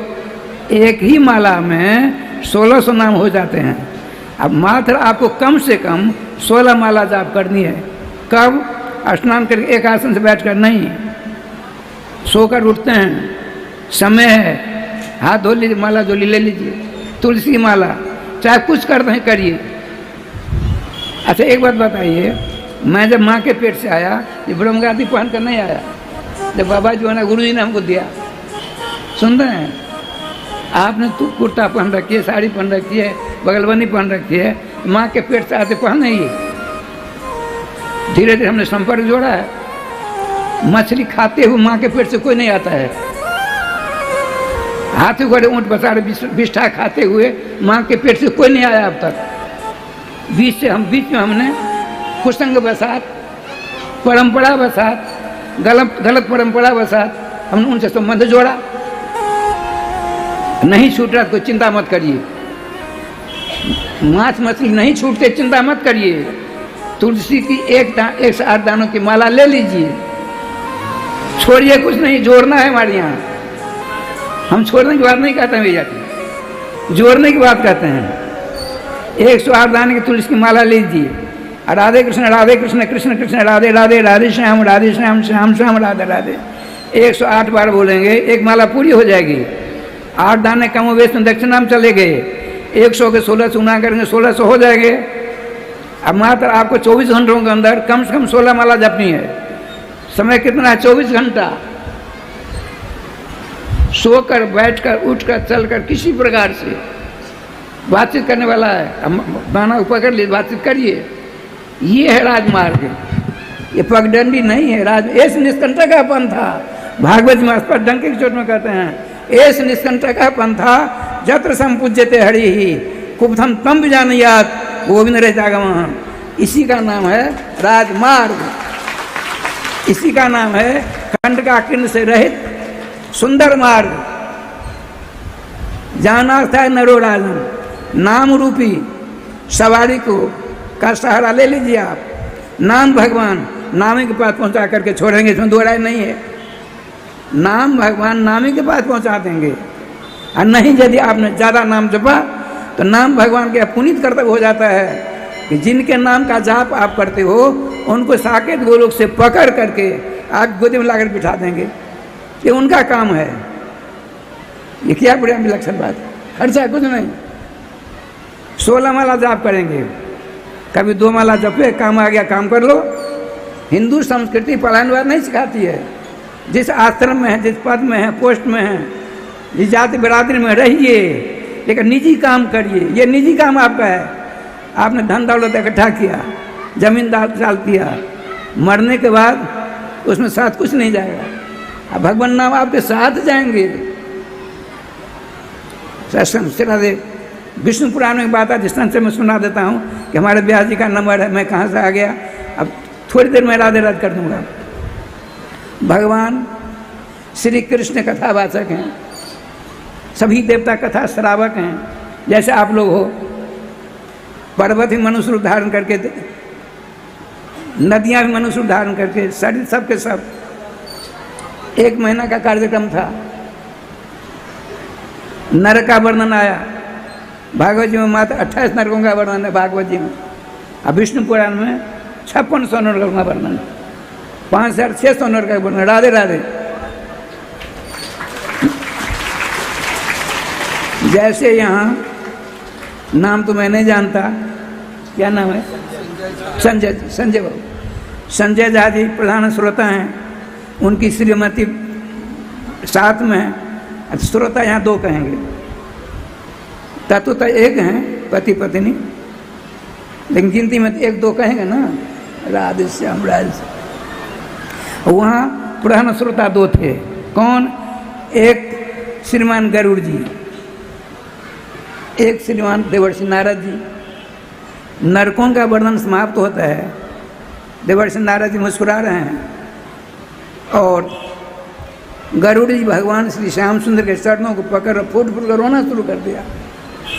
एक ही माला में 1600 नाम हो जाते हैं। अब मात्र आपको कम से कम 16 माला जाप करनी है। कब? स्नान करके एक आसन से बैठकर नहीं, सोकर उठते हैं, समय है, हाथ धो लीजिए, माला धोली ले लीजिए, तुलसी की माला, चाहे कुछ करते हैं करिए। अच्छा एक बात बताइए, मैं जब माँ के पेट से आया, ये ब्रह्मगादी पहन कर नहीं आया। जब बाबा जो है ना, गुरु जी ने हमको दिया, सुन रहे हैं? आपने तो कुर्ता पहन रखी है, साड़ी पहन रखी है, बगलबंदी पहन रखी है, माँ के पेट से आते पहने ही। धीरे धीरे हमने संपर्क जोड़ा है। मछली खाते हुए माँ के पेट से कोई नहीं आता है। हाथी घोड़े ऊँट बसार बिष्ठा खाते हुए माँ के पेट से कोई नहीं आया अब तक। बीच में हमने कुसंग बसात, परंपरा बसात, गलत परंपरा बसात, हमने उनसे संबंध जोड़ा। नहीं छूट रहा तो चिंता मत करिए, मांस मछली नहीं छूटते, चिंता मत करिए। तुलसी की 108 दानों की माला ले लीजिए, छोड़िए, कुछ नहीं, जोड़ना है हमारे यहाँ। हम छोड़ने की बात नहीं कहते हैं भैया, जोड़ने की बात कहते हैं। 108 दाने की तुलसी की माला लीजिए। राधे कृष्ण कृष्ण कृष्ण राधे राधे, राधे श्याम श्याम श्याम राधे राधे। 108 बार बोलेंगे, एक माला पूरी हो जाएगी। 8 दाने कम वेश में दक्षिणा में चले गए। 100 के 16 से गुणा करेंगे, 1600 हो जाएंगे। अब मात्र आपको 24 घंटों के अंदर कम से कम 16 माला जपनी है। समय कितना है? 24 घंटा। सोकर, बैठकर, उठकर, चलकर, किसी प्रकार से बातचीत करने वाला है। दाना पकड़ लिए, बातचीत करिए। ये है राजमार्ग, ये पगडंडी नहीं है। ऐसे निष्कंटक का पंथा, भागवत में स्पष्ट डंके की चोट में कहते हैं एस निष्कंटक पंथा जत्र संपूज्यते हरि ही कुब्धम तम विजानयात गोविंद रहतागम। इसी का नाम है राजमार्ग, इसी का नाम है खंड का किरण से रहित सुंदर मार्ग। जाना था नरो राजन, नाम रूपी सवारी को का सहारा ले लीजिए आप। नाम भगवान नामी के पास पहुंचा करके छोड़ेंगे, इसमें दो राय नहीं है। नाम भगवान नामी के पास पहुंचा देंगे, और नहीं यदि आपने ज़्यादा नाम जपा तो नाम भगवान के पुनीत कर्तव्य हो जाता है कि जिनके नाम का जाप आप करते हो उनको साकेत गोलोक से पकड़ करके आप गोदी में लाकर बिठा देंगे। ये उनका काम है। ये क्या बढ़िया विलक्षण बात है, खर्चा कुछ नहीं। 16 माला जाप करेंगे, कभी 2 माला जपे, काम आ गया काम कर लो। हिंदू संस्कृति पलायनवाद नहीं सिखाती है। जिस आश्रम में है, जिस पद में है, पोस्ट में है, जिस जाति बिरादरी में रहिए, लेकिन निजी काम करिए। ये निजी काम आपका है। आपने धन दौलत इकट्ठा किया, जमींदार चाल किया, मरने के बाद उसमें साथ कुछ नहीं जाएगा। अब भगवान नाम आपके साथ जाएंगे। विष्णु पुराण में बात है, जिस से मैं सुना देता हूँ कि हमारे व्यास जी का नंबर है, मैं कहाँ से आ गया। अब थोड़ी देर में राधे राधे कर दूंगा। भगवान श्री कृष्ण कथावाचक हैं, सभी देवता कथा श्रावक हैं। जैसे आप लोग हो, पर्वत ही मनुष्य रूप धारण करके, नदियाँ भी मनुष्य रूप धारण करके, शरीर सब के सब। 1 महीना का कार्यक्रम था, नरक का वर्णन आया। भागवत जी में मात्र 28 नरकों का वर्णन है भागवत जी में। अब विष्णु पुराण में 5600 नरकों का वर्णन है, 5600 नरक का वर्णन। राधे राधे। जैसे यहाँ नाम तो मैं नहीं जानता, क्या नाम है? संजय बाबू। संजय झा जी प्रधान श्रोता हैं, उनकी श्रीमती साथ में है। श्रोता यहाँ 2 कहेंगे, तत्व तो 1 हैं पति पत्नी, लेकिन गिनती में 1-2 कहेंगे ना। राधे श्याम राधे श्याम। वहाँ प्रधान श्रोता 2 थे। कौन? एक श्रीमान गरुड़ जी, एक श्रीमान देवर्षि नारद जी। नरकों का वर्णन समाप्त होता है, देवर्षि नारद जी मुस्कुरा रहे हैं और गरुड़ जी भगवान श्री श्याम सुंदर के चरणों को पकड़ फूट फूट कर रोना शुरू कर दिया।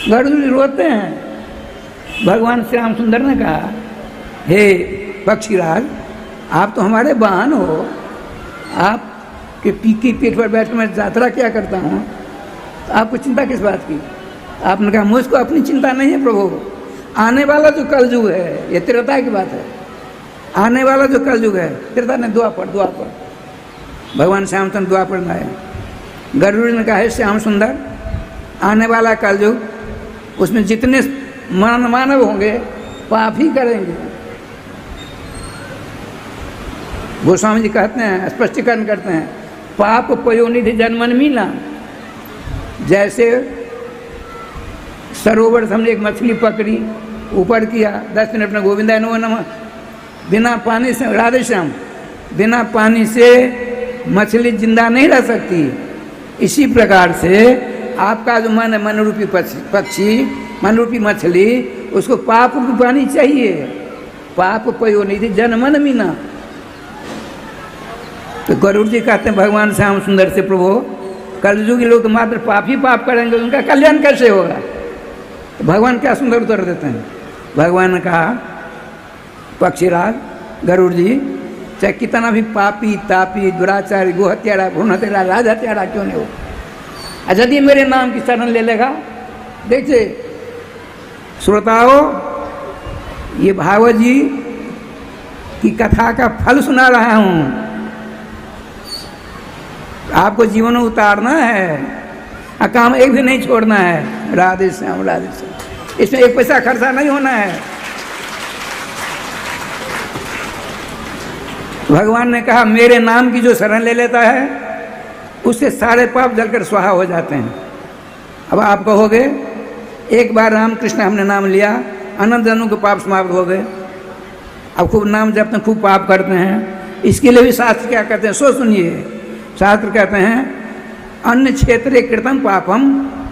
गरुड़ जी रोते हैं। भगवान श्याम सुंदर ने कहा, हे पक्षीराज, आप तो हमारे वाहन हो, आपके पीकी पीठ पर बैठ कर मैं यात्रा क्या करता हूँ, तो आपको चिंता किस बात की? आपने कहा, मुझको अपनी चिंता नहीं है प्रभु, आने वाला जो कलयुग है, ये त्रेता की बात है। आने वाला जो कलयुग है, त्रेता ने द्वापर भगवान श्याम सुंदर द्वापर में आए। गरुड़ ने कहा, है श्याम सुंदर, आने वाला कलयुग, उसमें जितने मानव होंगे पाप ही करेंगे। गोस्वामी जी कहते हैं, स्पष्टीकरण करते हैं, पाप पयोनिधि जन्मन मीना। जैसे सरोवर से हमने एक मछली पकड़ी, ऊपर किया, 10 मिनट में गोविंदा नमो नमः, बिना पानी से, राधे श्याम, बिना पानी से मछली जिंदा नहीं रह सकती। इसी प्रकार से आपका जो मन है, मन रूपी पक्षी, मन रूपी मछली, उसको पाप रूपी पानी चाहिए। पाप पयोनिधि जनमन मीना। तो गरुड़ जी कहते हैं भगवान श्याम सुंदर से, प्रभु कलयुगी लोग तो मात्र पाप ही पाप करेंगे, उनका कल्याण कैसे होगा? तो भगवान क्या सुंदर उत्तर देते हैं। भगवान ने कहा, पक्षीराज गरुड़ जी, चाहे कितना भी पापी तापी दुराचारी गो हत्यारा भ्रूण हत्यारा राज हत्यारा क्यों नहीं हो, यदि मेरे नाम की शरण ले लेगा। देखिए श्रोताओं, ये भागवत जी की कथा का फल सुना रहा हूँ। आपको जीवन में उतारना है, काम एक भी नहीं छोड़ना है। राधे श्याम राधे श्याम। इसमें 1 पैसा खर्चा नहीं होना है। भगवान ने कहा, मेरे नाम की जो शरण ले लेता है उससे सारे पाप जलकर स्वाहा हो जाते हैं। अब आप कहोगे, एक बार राम कृष्ण हमने नाम लिया, अनंत जन्मों के पाप समाप्त हो गए। अब खूब नाम जपते हैं, खूब पाप करते हैं। इसके लिए भी शास्त्र क्या कहते हैं, सो सुनिए। शास्त्र कहते हैं अन्य क्षेत्रे कृतम पापम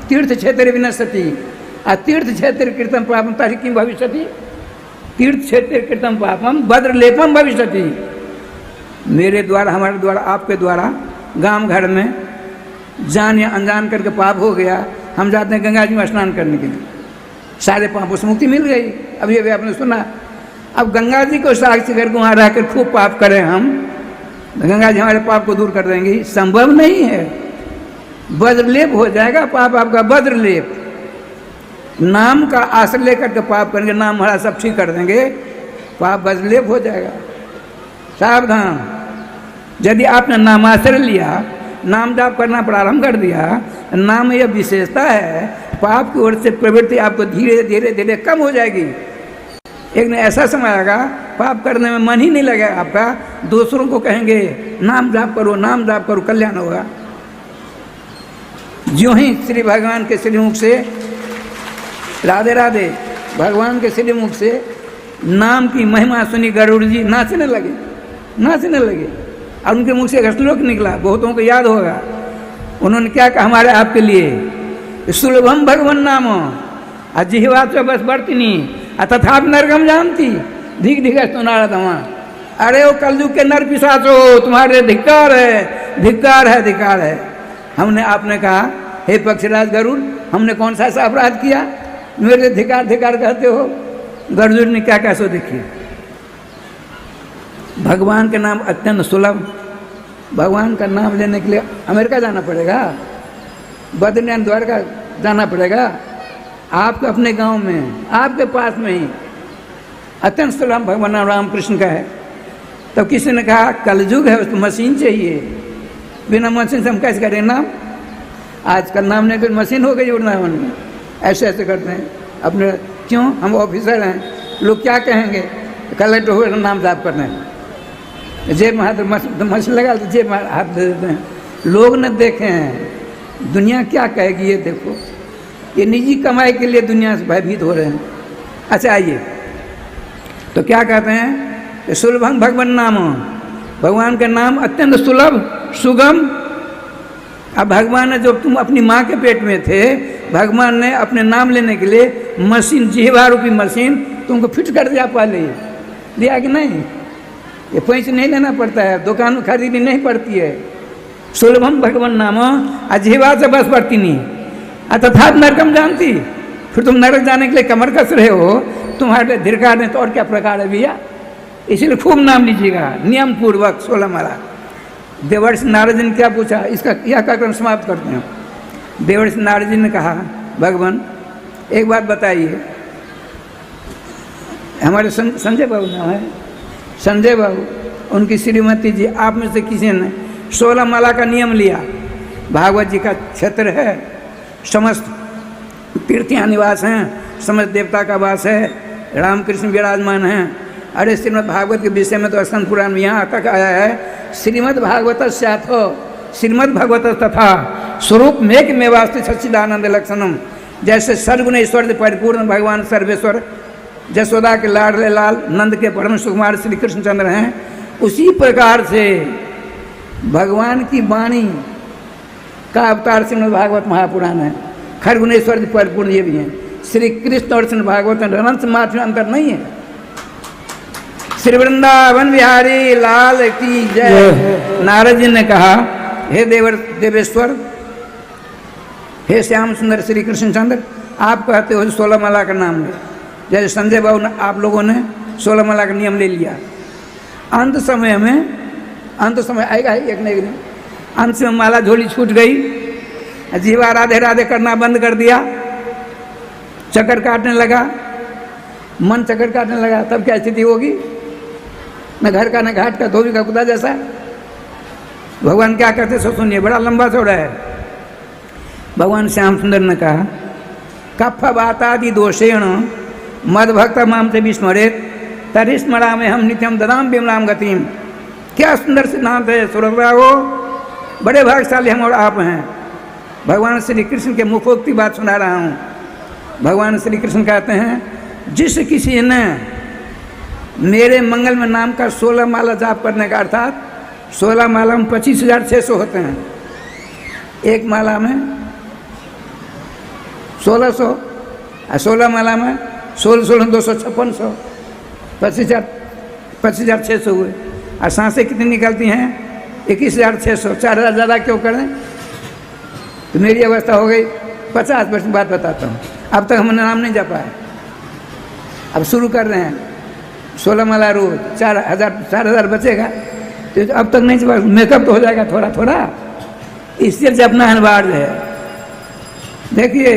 तीर्थ क्षेत्रे विनश्यति तीर्थ क्षेत्र कृतम पापम तर्हि किं भविष्यति तीर्थ क्षेत्र कृतम पापम वज्रलेपम भविष्यति। मेरे द्वारा हमारे द्वारा आपके द्वारा गांव घर में जान या अनजान करके पाप हो गया, हम जाते हैं गंगा जी में स्नान करने के लिए, सारे पापों से मुक्ति मिल गई। अभी अभी आपने सुना, अब गंगा जी को साक्षी करके वहाँ रहकर खूब पाप करें हम, गंगा जी हमारे पाप को दूर कर देंगी, संभव नहीं है। वज्रलेप हो जाएगा पाप आपका, वज्रलेप। नाम का आश्रय लेकर के पाप करेंगे, नाम हमारा सब ठीक कर देंगे, पाप वज्रलेप हो जाएगा। सावधान, यदि आपने नामाश्रय लिया, नाम जाप करना प्रारंभ कर दिया, नाम यह विशेषता है, पाप की ओर से प्रवृत्ति आपको धीरे धीरे धीरे कम हो जाएगी। एक ने ऐसा समय आएगा पाप करने में मन ही नहीं लगेगा आपका, दूसरों को कहेंगे नाम जाप करो, नाम जाप करो, कल्याण होगा। ज्यों ही श्री भगवान के श्रीमुख से राधे राधे भगवान के श्रीमुख से नाम की महिमा सुनी, गरुड़ जी नाचने लगे, नाचने लगे। और उनके मुख से एक श्लोक निकला, बहुतों को याद होगा। उन्होंने क्या कहा हमारे आपके लिए, सुलभम भगवान नाम अजिह्वा च बस वर्तिनी तथा नरकम जानती धिक धिक नारदमा। अरे वो कलयुग के नर पिशाचो, तुम्हारे धिक्कार है, धिक्कार है, धिक्कार है। हमने आपने कहा हे पक्षीराज गरुड़, हमने कौन सा ऐसा अपराध किया मेरे धिक्कार धिक्कार कहते हो। गरुड़ ने क्या कहा सो देखिए, भगवान के नाम अत्यंत सुलभ, भगवान का नाम लेने के लिए अमेरिका जाना पड़ेगा, बद्रीनाथ द्वारका जाना पड़ेगा, आपके अपने गांव में आपके पास में ही अत्यंत सुलभ भगवान राम कृष्ण का है। तो किसी ने कहा कलयुग है, उसको मशीन चाहिए, बिना मशीन से हम कैसे करें नाम। आजकल नाम ने कोई मशीन हो गई वृंदावन में, ऐसे ऐसे करते हैं अपने। क्यों, हम ऑफिसर हैं, लोग क्या कहेंगे, कलेक्टर हो नाम जाप करना है, जेब में हाथ मशीन लगा तो जेब में हाथ दे देते हैं। लोग न देखे हैं दुनिया क्या कहेगी, ये देखो, ये निजी कमाई के लिए दुनिया से भयभीत हो रहे हैं। अच्छा आइए, तो क्या कहते हैं, सुलभम भगवान नाम, भगवान का नाम अत्यंत सुलभ सुगम। अब भगवान ने, जो तुम अपनी माँ के पेट में थे, भगवान ने अपने नाम लेने के लिए मशीन, जिह्वा रूपी मशीन तुमको फिट कर दिया, पहले दिया कि नहीं। ये पैसे नहीं लेना पड़ता है, दुकान में खरीदनी नहीं पड़ती है। सुलभम भगवान नाम अजिह्वा से बस पड़ती नहीं तथा नरकम जानती। फिर तुम नरक जाने के लिए कमर कस रहे हो, तुम्हारे धिक्कार ने तो और क्या प्रकार है भैया। इसीलिए खूब नाम लीजिएगा नियम पूर्वक 16 माला। देवर्षि नारद जी ने क्या पूछा, इसका यह कार्यक्रम समाप्त करते हैं। देवर्षि नारद जी ने कहा, भगवान एक बात बताइए, हमारे संजय बाबू नाम है, संजय बाबू, उनकी श्रीमती जी, आप में से किसी ने 16 माला का नियम लिया। भागवत जी का क्षेत्र है, समस्त तीर्थियाँ निवास हैं, समस्त देवता का वास है, रामकृष्ण विराजमान हैं। अरे श्रीमद् भागवत के विषय में तो स्कंद पुराण में यहाँ तक आया है, श्रीमद् भागवत स्याथो श्रीमद् भागवत तथा स्वरूप मेक में वास्तु सच्चिदानंद लक्षणम। जैसे सर्वगुण ईश्वर परिपूर्ण भगवान सर्वेश्वर जसोदा के लाडले लाल नंद के परम सुकुमार श्री कृष्णचंद्र हैं, उसी प्रकार से भगवान की वाणी का अवतार श्रीमद् भागवत महापुराण है। खरगुणेश्वर परिपूर्ण ये भी हैं। श्री कृष्ण और श्रीमद् भागवत में रंस मात्र अंतर नहीं है। श्री वृंदावन बिहारी लाल की जय। नारद जी ने कहा, हे देवेश्वर, हे श्याम सुंदर श्री कृष्णचंद्र, आप कहते हो 16 माला का नाम है। जैसे संजय बाबू ने, आप लोगों ने 16 माला का नियम ले लिया। अंत समय आएगा ही एक न एक दिन, अंत में माला झोली छूट गई, जीवा राधे राधे करना बंद कर दिया, चक्कर काटने लगा, मन चक्कर काटने लगा, तब क्या स्थिति होगी। न घर का न घाट का, धोबी का कुत्ता जैसा। भगवान क्या करते सो सुनिए, बड़ा लंबा चौड़ा है। भगवान श्याम सुंदर ने कहा, कफ वातादि दोषेण मद भक्त माम से विस्मरेत तरी स्मरा में हम नित्यम ददाम विमलाम गतिम। क्या सुंदर सिद्धांत है सुरभरागो, बड़े भाग्यशाली हम और आप हैं। भगवान श्री कृष्ण के मुखोक्ति बात सुना रहा हूँ। भगवान श्री कृष्ण कहते हैं, जिस किसी ने मेरे मंगल में नाम का 16 माला जाप करने का, अर्थात 16 माला में 25,600 होते हैं, एक माला में 1600 और 16 माला में 16 200 5600, 25,600 हुए। और सांसें कितनी निकलती हैं? 21,600। 4,000 ज़्यादा क्यों करें? तो मेरी अवस्था हो गई 50% बात बताता हूँ। अब तक हमने नाम नहीं जपा है, अब शुरू कर रहे हैं 16 माला रोज, 4,000 बचेगा। तो अब तक नहीं जपा, मेकअप तो हो जाएगा थोड़ा थोड़ा, इसलिए जपना अनिवार्य है। देखिए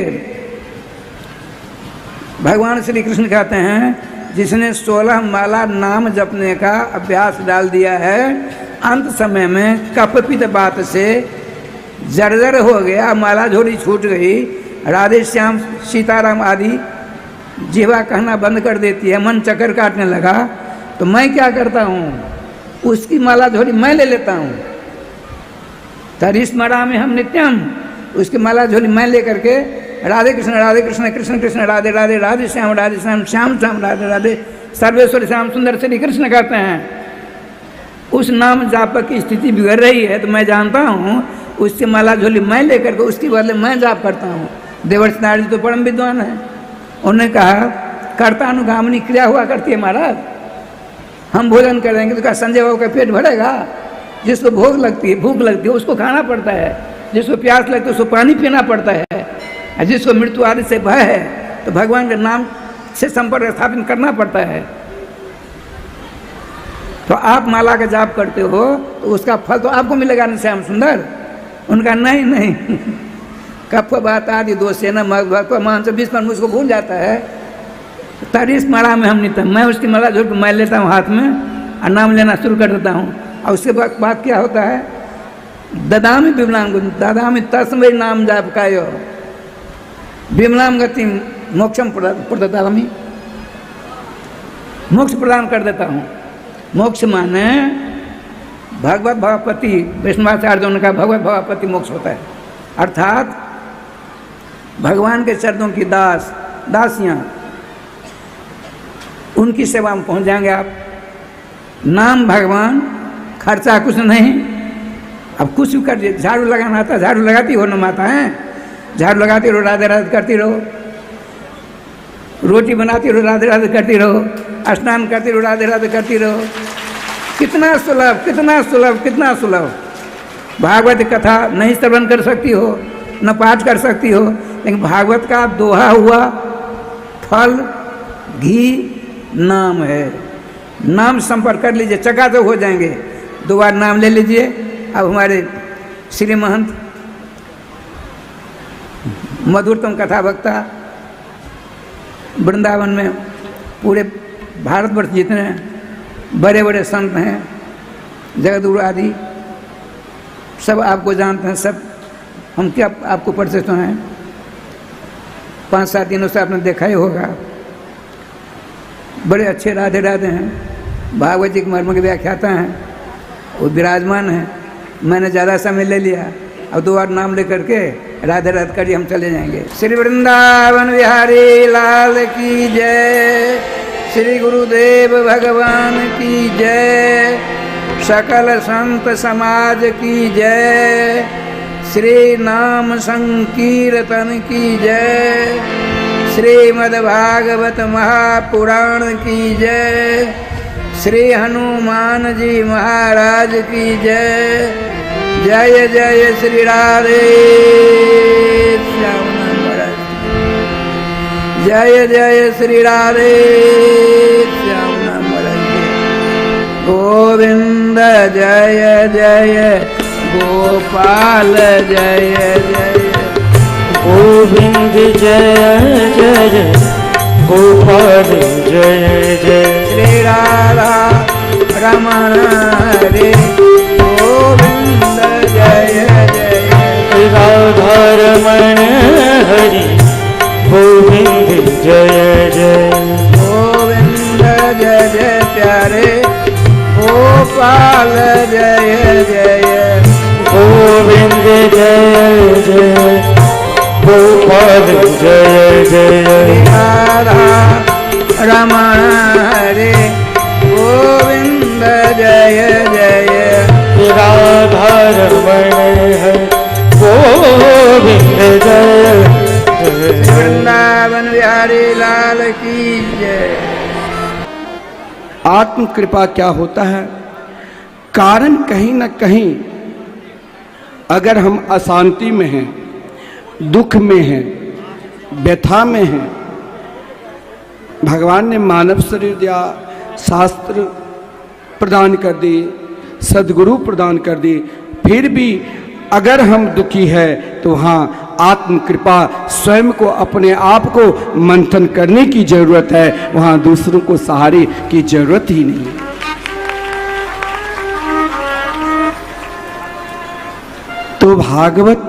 भगवान श्री कृष्ण कहते हैं जिसने 16 माला नाम जपने का अभ्यास डाल दिया है, अंत समय में कपपित बात से जर्जर हो गया, माला झोली छूट गई, राधे श्याम सीताराम आदि जीवा कहना बंद कर देती है, मन चक्कर काटने लगा, तो मैं क्या करता हूँ? उसकी माला झोली मैं ले लेता हूँ। तरी स्मरामि हम नित्यम, उसकी माला झोली मैं ले करके राधे कृष्ण कृष्ण कृष्ण राधे राधे, राधे श्याम श्याम श्याम राधे राधे, सर्वेश्वर श्याम सुंदर श्री कृष्ण कहते हैं। उस नाम जापक की स्थिति बिगड़ रही है तो मैं जानता हूँ, उससे माला झोली मैं लेकर के उसके बदले मैं जाप करता हूँ। देवर्षि नारद जी तो परम विद्वान है, उन्होंने कहा कर्तानुगामिनी क्रिया हुआ करती है महाराज, हम भोजन करेंगे तो क्या संजय बाबू का पेट भरेगा? जिसको भूख लगती है उसको खाना पड़ता है, जिसको प्यास लगती है उसको पानी पीना पड़ता है, और जिसको मृत्यु आदि से भय है तो भगवान के नाम से संपर्क स्थापित करना पड़ता है। तो आप माला का जाप करते हो तो उसका फल तो आपको मिलेगा ना श्याम सुंदर। उनका नहीं कफ बात आदि दोष है ना, मान से 20 मुझको भूल जाता है। तारीस माला में हम नहीं, मैं उसकी माला झोल मैं लेता हूँ हाथ में और नाम लेना शुरू कर देता हूँ। और उसके बाद क्या होता है? ददामी विमलाम ददामी तस्मै नाम जाप कायो विमलाम गति मोक्षम प्रददामी, मोक्ष प्रदान कर देता हूँ। मोक्ष माने भगवत भवापति, वैष्णवाचार्य उनका भगवत भवापति मोक्ष होता है, अर्थात भगवान के चरणों की दासियाँ, उनकी सेवा में पहुँच जाएंगे आप। नाम भगवान, खर्चा कुछ नहीं। अब कुछ भी कर, झाड़ू लगाना आता, झाड़ू लगाती हो ना माता है, झाड़ू लगाती रहो, राधे राधे करती रहो, रोटी बनाती रहो, राधे राधे करती रहो, स्नान करती रहो, राधे राधे करती रहो। कितना सुलभ, कितना सुलभ, कितना सुलभ। भागवत कथा नहीं श्रवण कर सकती हो, न पाठ कर सकती हो, लेकिन भागवत का दोहा हुआ फल घी नाम है। नाम संपर्क कर लीजिए, चकाचौंध हो जाएंगे। 2 बार नाम ले लीजिए। अब हमारे श्री महंत मधुरतम कथा वक्ता, वृंदावन में पूरे भारतवर्ष जितने बड़े बड़े संत हैं, जगतगुरु आदि सब आपको जानते हैं। सब हम क्या आपको परिचित हैं, 5-7 दिनों से आपने देखा ही होगा। बड़े अच्छे राधे राधे हैं, भागवत जी के मर्म के व्याख्याता हैं, वो विराजमान हैं। मैंने ज़्यादा समय ले लिया, अब 2 बार नाम लेकर के राधे राधे करिए, हम चले जाएंगे। श्री वृंदावन बिहारी लाल की जय, श्री गुरुदेव भगवान की जय, सकल संत समाज की जय, श्री नाम संकीर्तन की जय, श्रीमद्भागवत महापुराण की जय, श्री हनुमान जी महाराज की जय। जय जय श्री राधे श्याम महाराज, जय जय श्री राधे श्याम महाराज। गोविंद जय जय गोपाल जय जय, गोविंद जय जय गोपाल जय जय, श्री राधा रमण हरे गोविंद जय जय, राधा रमण हरि गोविंद जय जय, गोविंद जय जय प्यारे गोपाल जय जय, गोविंद जय जय गोपाल जय जय, राधा रमण हरे गोविंद जय जय, राधा रमण हरि गोविंद जय जय। वृंदावन बिहारी लाल की जय। आत्म कृपा क्या होता है? कारण कहीं ना कहीं अगर हम अशांति में हैं, दुख में हैं, व्यथा में हैं, भगवान ने मानव शरीर दिया, शास्त्र प्रदान कर दी, सद्गुरु प्रदान कर दी, फिर भी अगर हम दुखी है तो हाँ, आत्म कृपा स्वयं को, अपने आप को मंथन करने की जरूरत है, वहाँ दूसरों को सहारे की जरूरत ही नहीं है। तो भागवत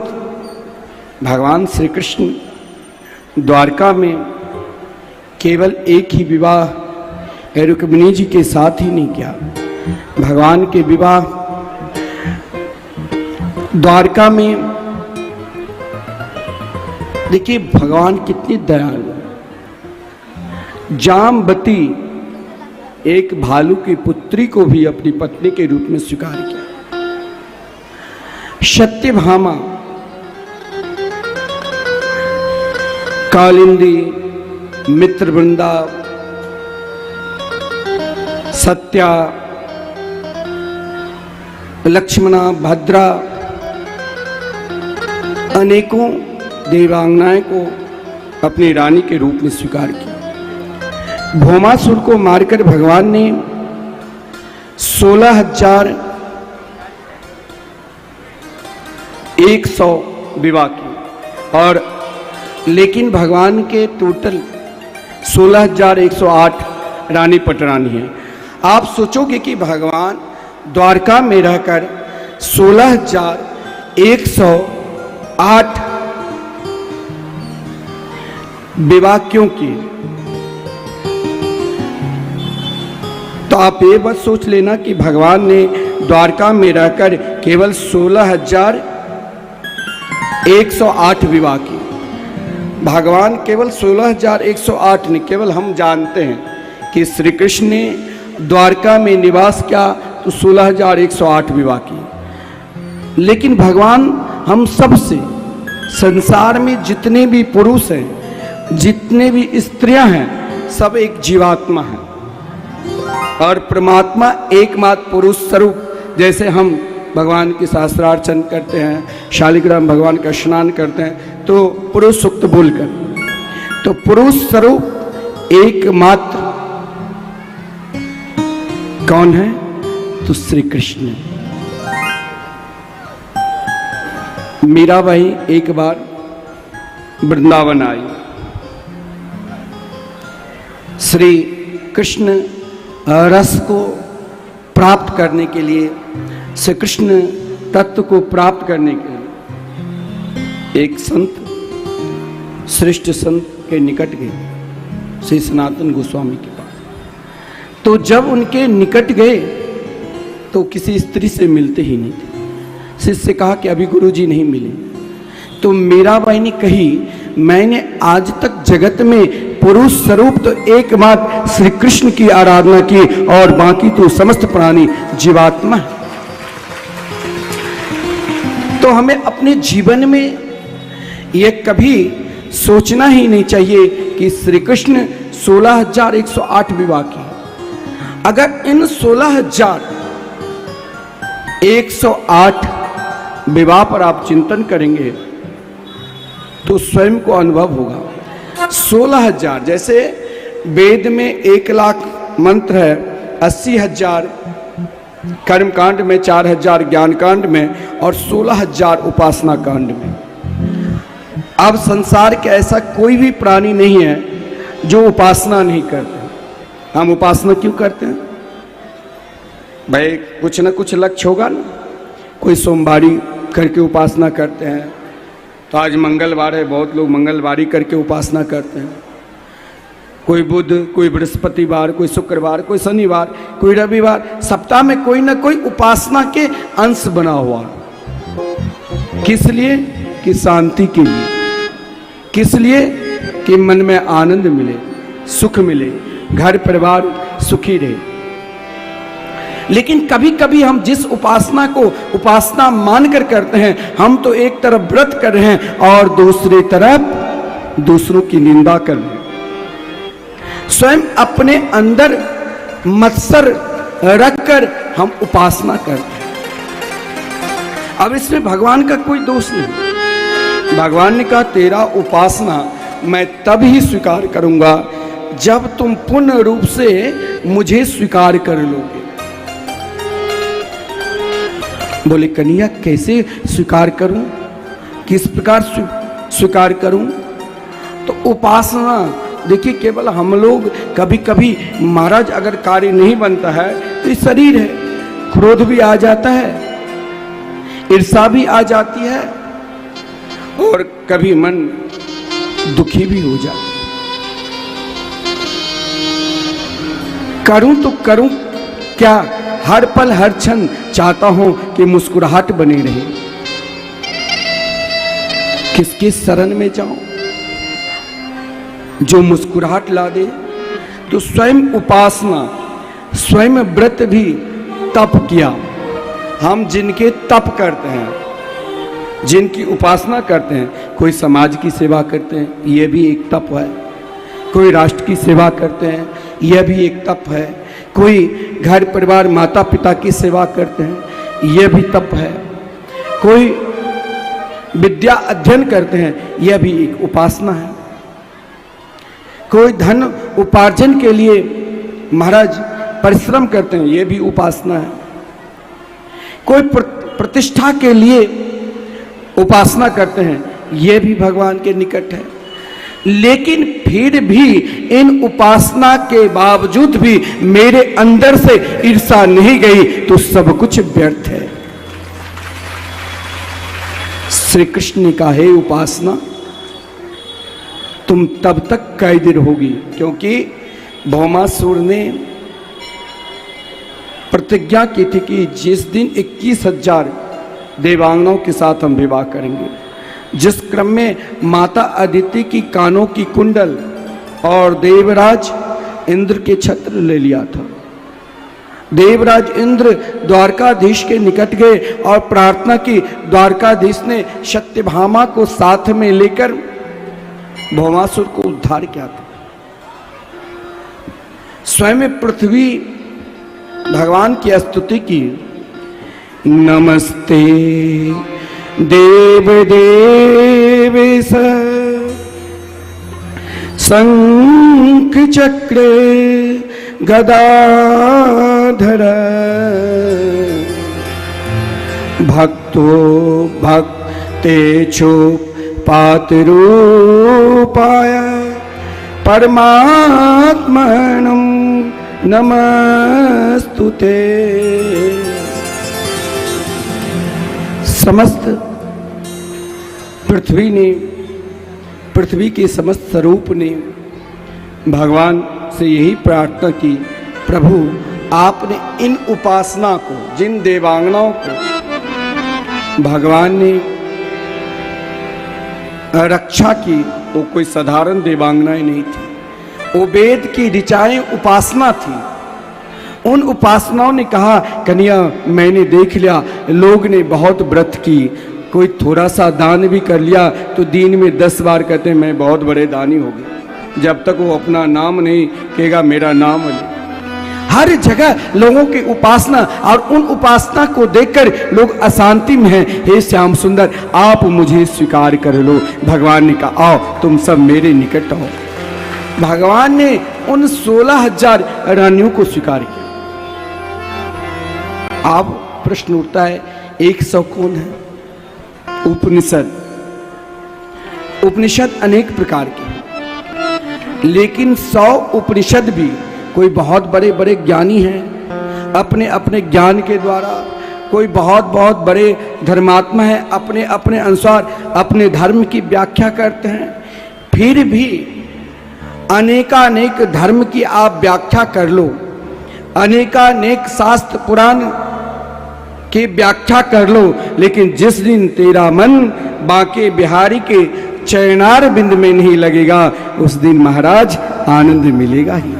भगवान श्री कृष्ण द्वारका में केवल एक ही विवाह रुक्मिणी जी के साथ ही नहीं किया। भगवान के विवाह द्वारका में, देखिए भगवान कितनी दयालु है। जामवती एक भालू की पुत्री को भी अपनी पत्नी के रूप में स्वीकार किया। सत्यभामा, कालिंदी, मित्रवृंदा, सत्या, लक्ष्मणा, भद्रा, अनेकों देवांगनाएं को अपनी रानी के रूप में स्वीकार किया। भौमासुर को मारकर भगवान ने 16,100 विवाह की, और लेकिन भगवान के टोटल 16,108 रानी पटरानी हैं। आप सोचोगे कि भगवान द्वारका में रहकर 16,108 विवाह क्यों किए? तो आप ये बात सोच लेना कि भगवान ने द्वारका में रहकर केवल 16,108 विवाह किए। भगवान केवल 16,108 नहीं, केवल हम जानते हैं कि श्री कृष्ण ने द्वारका में निवास किया तो 16,108 विवाह किए। लेकिन भगवान हम सब से, संसार में जितने भी पुरुष हैं, जितने भी स्त्रियां हैं, सब एक जीवात्मा है, और परमात्मा एकमात्र पुरुष स्वरूप। जैसे हम भगवान की शास्त्रार्चन करते हैं, शालिग्राम भगवान का स्नान करते हैं, तो पुरुष सूक्त बोलकर, तो पुरुष स्वरूप एकमात्र कौन है? तो श्री कृष्ण। मीराबाई एक बार वृंदावन आई। श्री कृष्ण रस को प्राप्त करने के लिए, श्री कृष्ण तत्व को प्राप्त करने के लिए एक संत, श्रेष्ठ संत के निकट गए, श्री सनातन गोस्वामी के पास। तो जब उनके निकट गए तो किसी स्त्री से मिलते ही नहीं थे। शिष्य कहा कि अभी गुरुजी नहीं मिले। तो मीराबाई ने कही, मैंने आज तक जगत में पुरुष स्वरूप तो एकमात्र श्री कृष्ण की आराधना की, और बाकी तो समस्त प्राणी जीवात्मा है। तो हमें अपने जीवन में यह कभी सोचना ही नहीं चाहिए कि श्री कृष्ण 16,108 विवाह की। अगर इन 16,108 विवाह पर आप चिंतन करेंगे तो स्वयं को अनुभव होगा। 16,000, जैसे वेद में 1,00,000 मंत्र है, 80,000 कर्मकांड में, 4,000 ज्ञान कांड में, और 16,000 उपासना कांड में। अब संसार के ऐसा कोई भी प्राणी नहीं है जो उपासना नहीं करते। हम उपासना क्यों करते हैं भाई? कुछ ना कुछ लक्ष्य होगा ना। कोई सोमवारी करके उपासना करते हैं, तो आज मंगलवार है, बहुत लोग मंगलवारी करके उपासना करते हैं। कोई बुध, कोई बृहस्पतिवार, कोई शुक्रवार, कोई शनिवार, कोई रविवार, सप्ताह में कोई ना कोई उपासना के अंश बना हुआ। किस लिए? कि शांति के लिए। किस लिए? कि मन में आनंद मिले, सुख मिले, घर परिवार सुखी रहे। लेकिन कभी कभी हम जिस उपासना को उपासना मानकर करते हैं, हम तो एक तरफ व्रत कर रहे हैं और दूसरी तरफ दूसरों की निंदा कर रहे हैं। स्वयं अपने अंदर मत्सर रखकर हम उपासना करते हैं। अब इसमें भगवान का कोई दोष नहीं। भगवान ने कहा तेरा उपासना मैं तब ही स्वीकार करूंगा जब तुम पूर्ण रूप से मुझे स्वीकार कर लोगे। बोले कन्हैया कैसे स्वीकार करूं, किस प्रकार स्वीकार करूं? तो उपासना देखिए, केवल हम लोग कभी कभी महाराज अगर कार्य नहीं बनता है तो ये शरीर है, क्रोध भी आ जाता है, ईर्ष्या भी आ जाती है और कभी मन दुखी भी हो जाता है। करूं तो करूं क्या? हर पल हर क्षण चाहता हूं कि मुस्कुराहट बनी रहे। किसके शरण में जाऊं जो मुस्कुराहट ला दे? तो स्वयं उपासना, स्वयं व्रत भी तप किया। हम जिनके तप करते हैं, जिनकी उपासना करते हैं, कोई समाज की सेवा करते हैं, यह भी एक तप है। कोई राष्ट्र की सेवा करते हैं, यह भी एक तप है। कोई घर परिवार माता पिता की सेवा करते हैं, यह भी तप है। कोई विद्या अध्ययन करते हैं, यह भी एक उपासना है। कोई धन उपार्जन के लिए महाराज परिश्रम करते हैं, यह भी उपासना है। कोई प्रतिष्ठा के लिए उपासना करते हैं, यह भी भगवान के निकट है। लेकिन फिर भी इन उपासना के बावजूद भी मेरे अंदर से ईर्ष्या नहीं गई तो सब कुछ व्यर्थ है। श्री कृष्ण ने कहा, हे उपासना तुम तब तक कैद रहोगी, क्योंकि भौमासुर ने प्रतिज्ञा की थी कि जिस दिन 21,000 देवांगनाओं के साथ हम विवाह करेंगे, जिस क्रम में माता अदिति की कानों की कुंडल और देवराज इंद्र के छत्र ले लिया था। देवराज इंद्र द्वारकाधीश के निकट गए और प्रार्थना की। द्वारकाधीश ने सत्यभामा को साथ में लेकर भौमासुर को उद्धार किया था। स्वयं पृथ्वी भगवान की स्तुति की, नमस्ते देव देवेश शंख चक्र गदाधर भक्तो भक्तेषु पात्ररूपाय परमात्मनं नमस्तुते। समस्त पृथ्वी के समस्त स्वरूप ने भगवान से यही प्रार्थना की, प्रभु आपने इन उपासना को, जिन देवांगनाओं को भगवान ने रक्षा की, वो कोई साधारण देवांगनाएं नहीं थी, वो वेद की ऋचाएं उपासना थी। उन उपासनाओं ने कहा, कन्या मैंने देख लिया लोग ने बहुत व्रत की, कोई थोड़ा सा दान भी कर लिया तो दिन में 10 बार कहते हैं मैं बहुत बड़े दानी हो गए, जब तक वो अपना नाम नहीं कहेगा मेरा नाम ले। हर जगह लोगों की उपासना, और उन उपासना को देखकर लोग अशांति में हैं। हे श्याम सुंदर आप मुझे स्वीकार कर लो। भगवान ने कहा आओ तुम सब मेरे निकट आओ। भगवान ने उन 16,000 रानियों को स्वीकार किया। अब प्रश्न उठता है 100 कौन है? उपनिषद अनेक प्रकार के हैं, लेकिन 100 उपनिषद भी कोई बहुत बड़े बड़े ज्ञानी हैं, अपने अपने ज्ञान के द्वारा, कोई बहुत बहुत बड़े धर्मात्मा हैं, अपने अपने अनुसार अपने धर्म की व्याख्या करते हैं। फिर भी अनेकानेक धर्म की आप व्याख्या कर लो, अनेकानेक शास्त्र पुराण की व्याख्या कर लो, लेकिन जिस दिन तेरा मन बांके बिहारी के चरणार बिंद में नहीं लगेगा, उस दिन महाराज आनंद मिलेगा ही।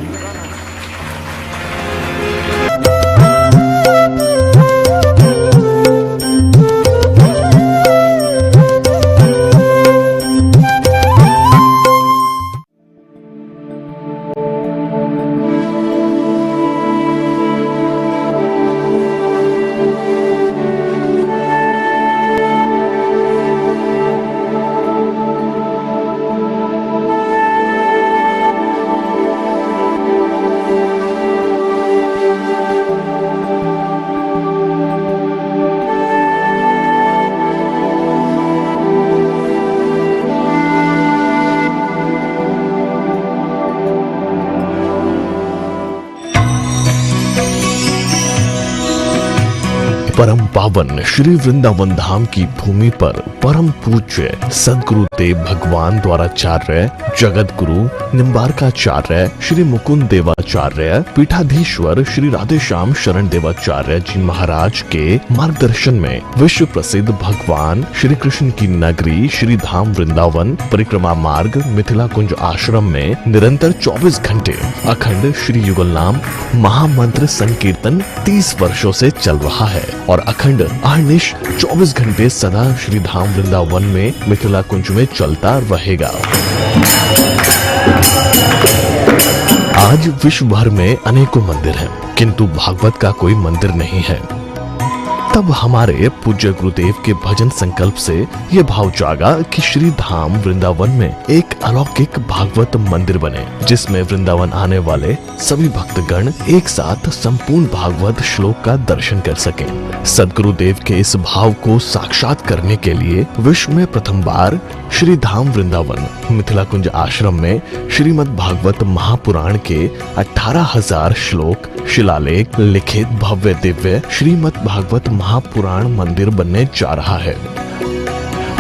परम पावन श्री वृंदावन धाम की भूमि पर परम पूज्य सदगुरु देव भगवान द्वाराचार्य जगत गुरु निम्बारकाचार्य श्री मुकुंद देवाचार्य पीठाधीश्वर श्री राधेश्याम शरण देवाचार्य जी महाराज के मार्गदर्शन में विश्व प्रसिद्ध भगवान श्री कृष्ण की नगरी श्री धाम वृंदावन परिक्रमा मार्ग मिथिला कुंज आश्रम में निरंतर 24 घंटे अखंड श्री युगल नाम महामंत्र संकीर्तन 30 वर्षों से चल रहा है और अखंड अहर्निश 24 घंटे सदा श्री धाम वृंदावन में मिथिला कुंज में चलता रहेगा। आज विश्व भर में अनेकों मंदिर हैं, किंतु भागवत का कोई मंदिर नहीं है। तब हमारे पूज्य गुरुदेव के भजन संकल्प से ये भाव जागा कि श्री धाम वृंदावन में एक अलौकिक भागवत मंदिर बने, जिसमें वृंदावन आने वाले सभी भक्तगण एक साथ संपूर्ण भागवत श्लोक का दर्शन कर सकें। सदगुरुदेव के इस भाव को साक्षात करने के लिए विश्व में प्रथम बार श्री धाम वृंदावन मिथिला कुंज आश्रम में श्रीमद् भागवत महापुराण के 18,000 श्लोक शिलालेख लिखित भव्य दिव्य श्रीमद् भागवत महापुराण मंदिर बनने जा रहा है।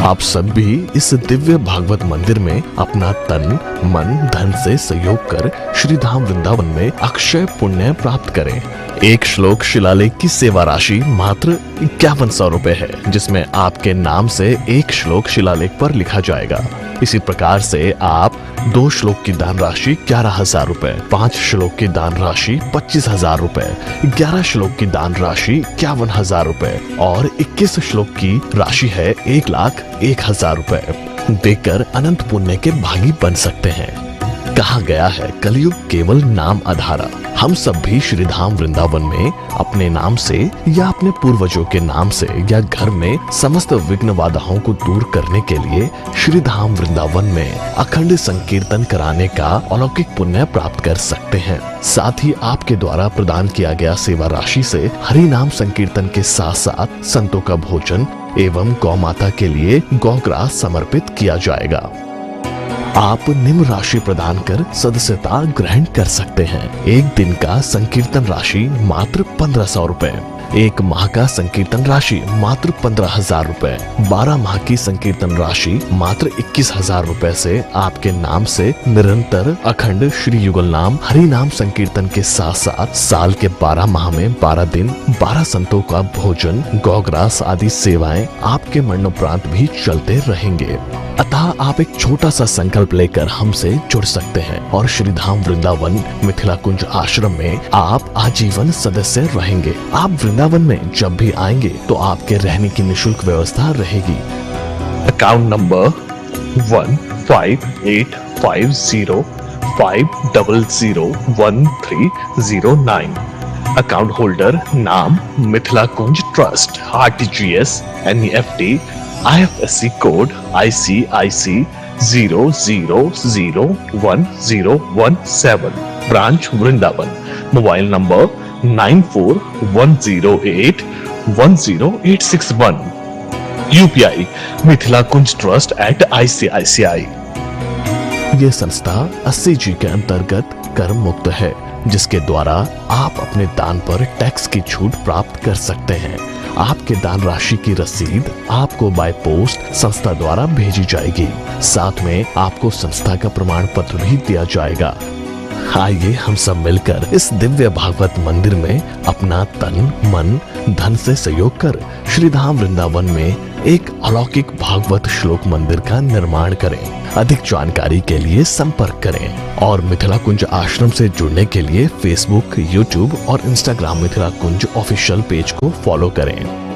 आप सब भी इस दिव्य भागवत मंदिर में अपना तन मन धन से सहयोग कर श्री धाम वृंदावन में अक्षय पुण्य प्राप्त करें। एक श्लोक शिलालेख की सेवा राशि मात्र 5100 रुपए है, जिसमें आपके नाम से एक श्लोक शिलालेख पर लिखा जाएगा। इसी प्रकार से आप 2 श्लोक की दान राशि 11,000 रुपए, 5 श्लोक की दान राशि 25,000 रुपए, 11 श्लोक की दान राशि 51,000 रुपए और 21 श्लोक की राशि है 1,01,000 रुपए देकर अनंत पुण्य के भागी बन सकते हैं। कहा गया है कलयुग केवल नाम आधारा। हम सब भी श्री धाम वृंदावन में अपने नाम से या अपने पूर्वजों के नाम से या घर में समस्त विघ्न बाधाओं को दूर करने के लिए श्री धाम वृंदावन में अखंड संकीर्तन कराने का अलौकिक पुण्य प्राप्त कर सकते हैं। साथ ही आपके द्वारा प्रदान किया गया सेवा राशि से हरि नाम संकीर्तन के साथ साथ संतों का भोजन एवं गौ माता के लिए गौग्रास समर्पित किया जाएगा। आप निम्न राशि प्रदान कर सदस्यता ग्रहण कर सकते हैं। एक दिन का संकीर्तन राशि मात्र 1500 रुपए, एक माह का संकीर्तन राशि मात्र 15,000 रुपए, 12 माह की संकीर्तन राशि मात्र 21,000 रुपए से आपके नाम से निरंतर अखंड श्री युगल नाम हरि नाम संकीर्तन के साथ साथ साल के 12 माह में 12 दिन 12 संतों का भोजन गौग्रास आदि सेवाएं आपके मरणोपरांत भी चलते रहेंगे। अतः आप एक छोटा सा संकल्प लेकर हमसे जुड़ सकते हैं और श्री धाम वृंदावन मिथिला कुंज आश्रम में आप आजीवन सदस्य रहेंगे। आप वृंदावन में जब भी आएंगे तो आपके रहने की निशुल्क व्यवस्था रहेगी। Account number 155850501309। अकाउंट होल्डर नाम Mithila Kunj trust, RTGS, NEFT, IFSC code ICIC 00011017, branch Vrindavan. Mobile number 9410810861। UPI Mithila Kunj trust @ICICI। ये संस्था 80G के अंतर्गत कर मुक्त है, जिसके द्वारा आप अपने दान पर टैक्स की छूट प्राप्त कर सकते हैं। आपके दान राशि की रसीद आपको बाय पोस्ट संस्था द्वारा भेजी जाएगी। साथ में आपको संस्था का प्रमाण पत्र भी दिया जाएगा। आइए हम सब मिलकर इस दिव्य भागवत मंदिर में अपना तन मन धन से सहयोग कर श्री धाम वृंदावन में एक अलौकिक भागवत श्लोक मंदिर का निर्माण करें। अधिक जानकारी के लिए संपर्क करें और मिथिला कुंज आश्रम से जुड़ने के लिए फेसबुक, यूट्यूब और इंस्टाग्राम मिथिला कुंज ऑफिशियल पेज को फॉलो करें।